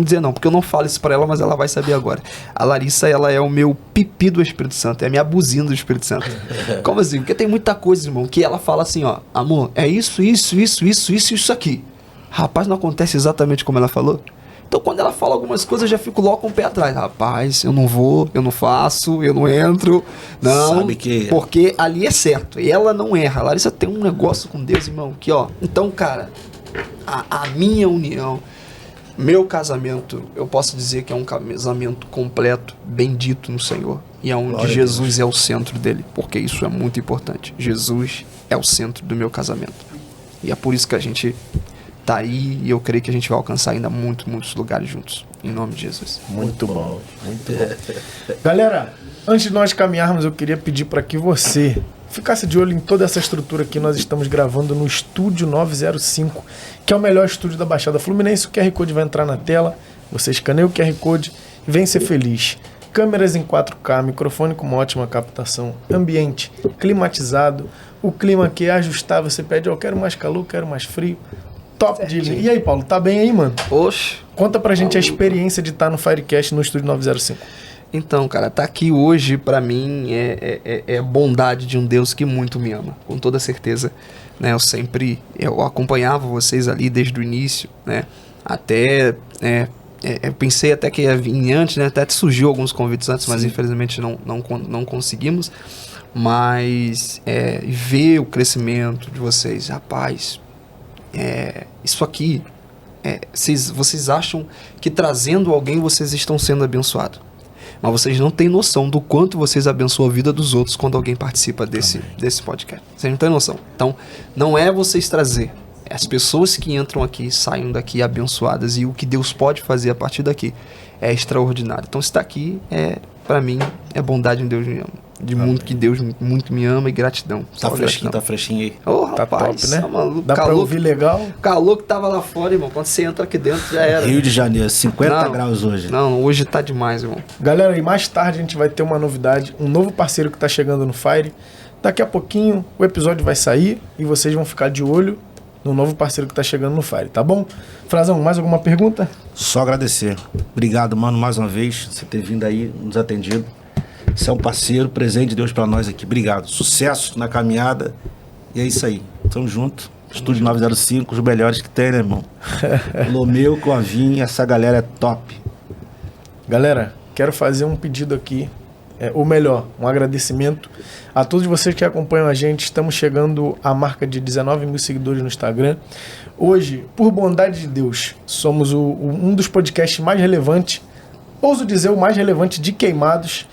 dizer não, porque eu não falo isso pra ela, mas ela vai saber agora. A Larissa, ela é o meu pipi do Espírito Santo. É a minha buzina do Espírito Santo. Como assim? Porque tem muita coisa, irmão, que ela fala assim, ó, amor, é isso aqui. Rapaz, não acontece exatamente como ela falou? Então quando ela fala algumas coisas, eu já fico logo com o pé atrás. Rapaz, eu não vou, eu não faço, eu não entro. Não, sabe que... porque ali é certo. E ela não erra. A Larissa tem um negócio com Deus, irmão, que ó. Então, cara, a minha união, meu casamento, eu posso dizer que é um casamento completo, bendito no Senhor. E é onde Jesus é o centro dele. Porque isso é muito importante. Jesus é o centro do meu casamento. E é por isso que a gente tá aí, e eu creio que a gente vai alcançar ainda muitos lugares juntos. Em nome de Jesus. Muito bom. Muito bom. Galera, antes de nós caminharmos, eu queria pedir para que você ficasse de olho em toda essa estrutura que nós estamos gravando no Estúdio 905, que é o melhor estúdio da Baixada Fluminense. O QR Code vai entrar na tela, você escaneia o QR Code e vem ser feliz. Câmeras em 4K, microfone com uma ótima captação, ambiente climatizado, o clima que é ajustável, você pede, eu quero mais calor, quero mais frio. Top de linha. E aí, Paulo, tá bem aí, mano? Oxe. Conta pra gente a experiência de estar no Firecast no Estúdio 905. Então, cara, tá aqui hoje, pra mim, é bondade de um Deus que muito me ama, com toda certeza. Né? Eu acompanhava vocês ali desde o início, né? Até, eu pensei até que ia vir antes, né? Até surgiu alguns convites antes, mas infelizmente não conseguimos. Mas ver o crescimento de vocês, rapaz... isso aqui, vocês acham que trazendo alguém vocês estão sendo abençoados, mas vocês não têm noção do quanto vocês abençoam a vida dos outros quando alguém participa desse podcast. Vocês não têm noção. Então, não é vocês trazer, as pessoas que entram aqui saiam daqui abençoadas, e o que Deus pode fazer a partir daqui é extraordinário. Então estar aqui, para mim, é bondade em Deus me ama. De muito que Deus muito me ama, e gratidão. Tá fresquinho aí. Ô, Tá rapaz, top, né? tá maluco. Dá pra ouvir legal? Calor que tava lá fora, irmão. Quando você entra aqui dentro, já era. Rio de Janeiro, 50 Não. graus hoje. Não, hoje tá demais, irmão. Galera, e mais tarde a gente vai ter uma novidade, um novo parceiro que tá chegando no Fire. Daqui a pouquinho o episódio vai sair e vocês vão ficar de olho no novo parceiro que tá chegando no Fire, tá bom? Frazão, mais alguma pergunta? Só agradecer. Obrigado, mano, mais uma vez, você ter vindo aí, nos atendido. Você é um parceiro, presente de Deus pra nós aqui. Obrigado. Sucesso na caminhada. E é isso aí. Tamo junto. Estúdio 905, os melhores que tem, né, irmão? Lomeu, Covinha, essa galera é top. Galera, quero fazer um pedido aqui, ou melhor, um agradecimento a todos vocês que acompanham a gente. Estamos chegando à marca de 19 mil seguidores no Instagram. Hoje, por bondade de Deus, somos um dos podcasts mais relevantes, ouso dizer o mais relevante de Queimados,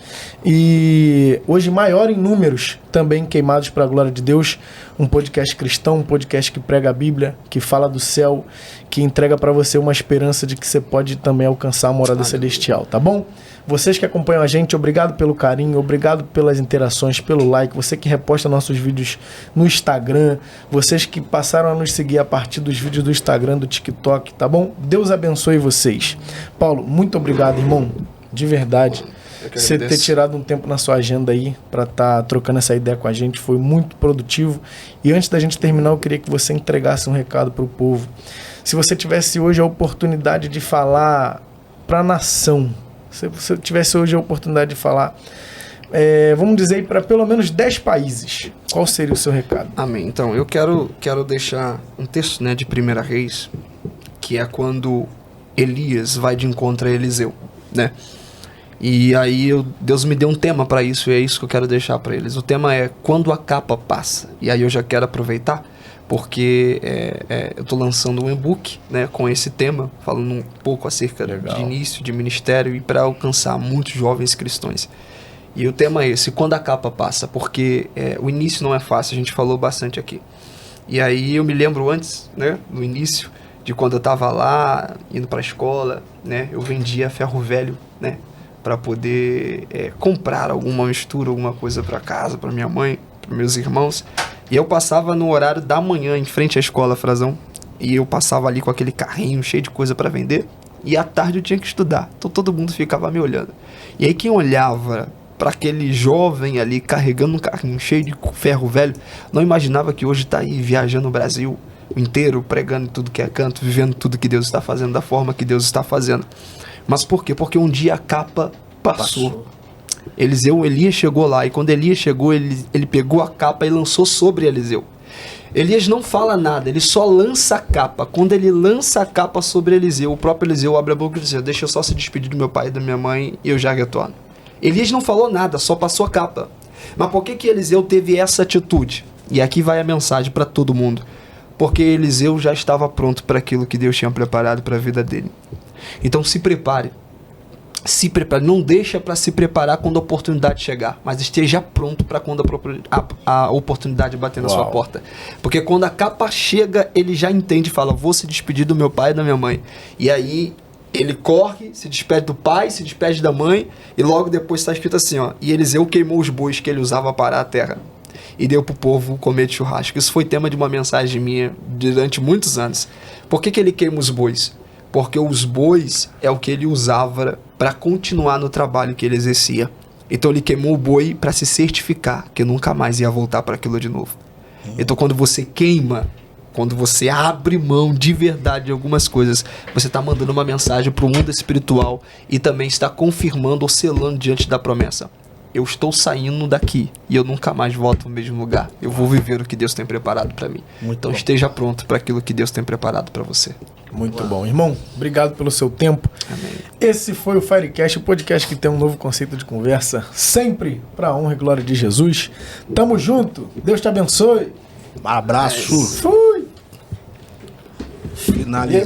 e hoje maior em números também Queimados para a glória de Deus, um podcast cristão, um podcast que prega a Bíblia, que fala do céu, que entrega para você uma esperança de que você pode também alcançar a morada celestial, tá bom? Vocês que acompanham a gente, obrigado pelo carinho, obrigado pelas interações, pelo like, você que reposta nossos vídeos no Instagram, vocês que passaram a nos seguir a partir dos vídeos do Instagram, do TikTok, tá bom? Deus abençoe vocês. Paulo, muito obrigado, irmão, de verdade. Você ter tirado um tempo na sua agenda aí para estar trocando essa ideia com a gente foi muito produtivo. E antes da gente terminar, eu queria que você entregasse um recado para o povo. Se você tivesse hoje a oportunidade de falar para a nação, se você tivesse hoje a oportunidade de falar, vamos dizer, para pelo menos 10 países, qual seria o seu recado? Amém. Então, eu quero deixar um texto, né, de 1 Reis, que é quando Elias vai de encontro a Eliseu, né? E aí Deus me deu um tema para isso, e é isso que eu quero deixar para eles. O tema é Quando a Capa Passa. E aí eu já quero aproveitar, porque eu estou lançando um e-book, né, com esse tema, falando um pouco acerca de início de ministério e para alcançar muitos jovens cristãos. E o tema é esse, Quando a Capa Passa, porque o início não é fácil, a gente falou bastante aqui. E aí eu me lembro antes, né, no início, de quando eu estava lá, indo para a escola, né, eu vendia ferro velho, né, para poder comprar alguma mistura, alguma coisa para casa, para minha mãe, para meus irmãos. E eu passava no horário da manhã, em frente à escola, Frazão, e eu passava ali com aquele carrinho cheio de coisa para vender, e à tarde eu tinha que estudar, então todo mundo ficava me olhando. E aí quem olhava para aquele jovem ali carregando um carrinho cheio de ferro velho, não imaginava que hoje está aí viajando o Brasil inteiro, pregando tudo que é canto, vivendo tudo que Deus está fazendo, da forma que Deus está fazendo. Mas por quê? Porque um dia a capa passou. Elias chegou lá, e quando Elias chegou, ele pegou a capa e lançou sobre Eliseu. Elias não fala nada, ele só lança a capa. Quando ele lança a capa sobre Eliseu, o próprio Eliseu abre a boca e diz: deixa eu só se despedir do meu pai e da minha mãe e eu já retorno. Elias não falou nada, só passou a capa. Mas por que Eliseu teve essa atitude? E aqui vai a mensagem para todo mundo. Porque Eliseu já estava pronto para aquilo que Deus tinha preparado para a vida dele. Então se prepare. Se prepare, não deixa para se preparar quando a oportunidade chegar, mas esteja pronto para quando a oportunidade bater na sua porta. Porque quando a capa chega, ele já entende e fala: vou se despedir do meu pai e da minha mãe. E aí ele corre, se despede do pai, se despede da mãe, e logo depois está escrito assim, ó: e Eliseu queimou os bois que ele usava para a terra e deu para o povo comer de churrasco. Isso foi tema de uma mensagem minha durante muitos anos. Por que ele queima os bois? Porque os bois é o que ele usava para continuar no trabalho que ele exercia. Então ele queimou o boi para se certificar que nunca mais ia voltar para aquilo de novo. Então quando você queima, quando você abre mão de verdade de algumas coisas, você está mandando uma mensagem para o mundo espiritual e também está confirmando ou selando diante da promessa: eu estou saindo daqui e eu nunca mais volto no mesmo lugar. Eu vou viver o que Deus tem preparado para mim. Então esteja pronto para aquilo que Deus tem preparado para você. Muito bom. Irmão, obrigado pelo seu tempo. Amém. Esse foi o Firecast, o podcast que tem um novo conceito de conversa, sempre para a honra e glória de Jesus. Tamo junto. Deus te abençoe. Abraço. Fui. Finalizei.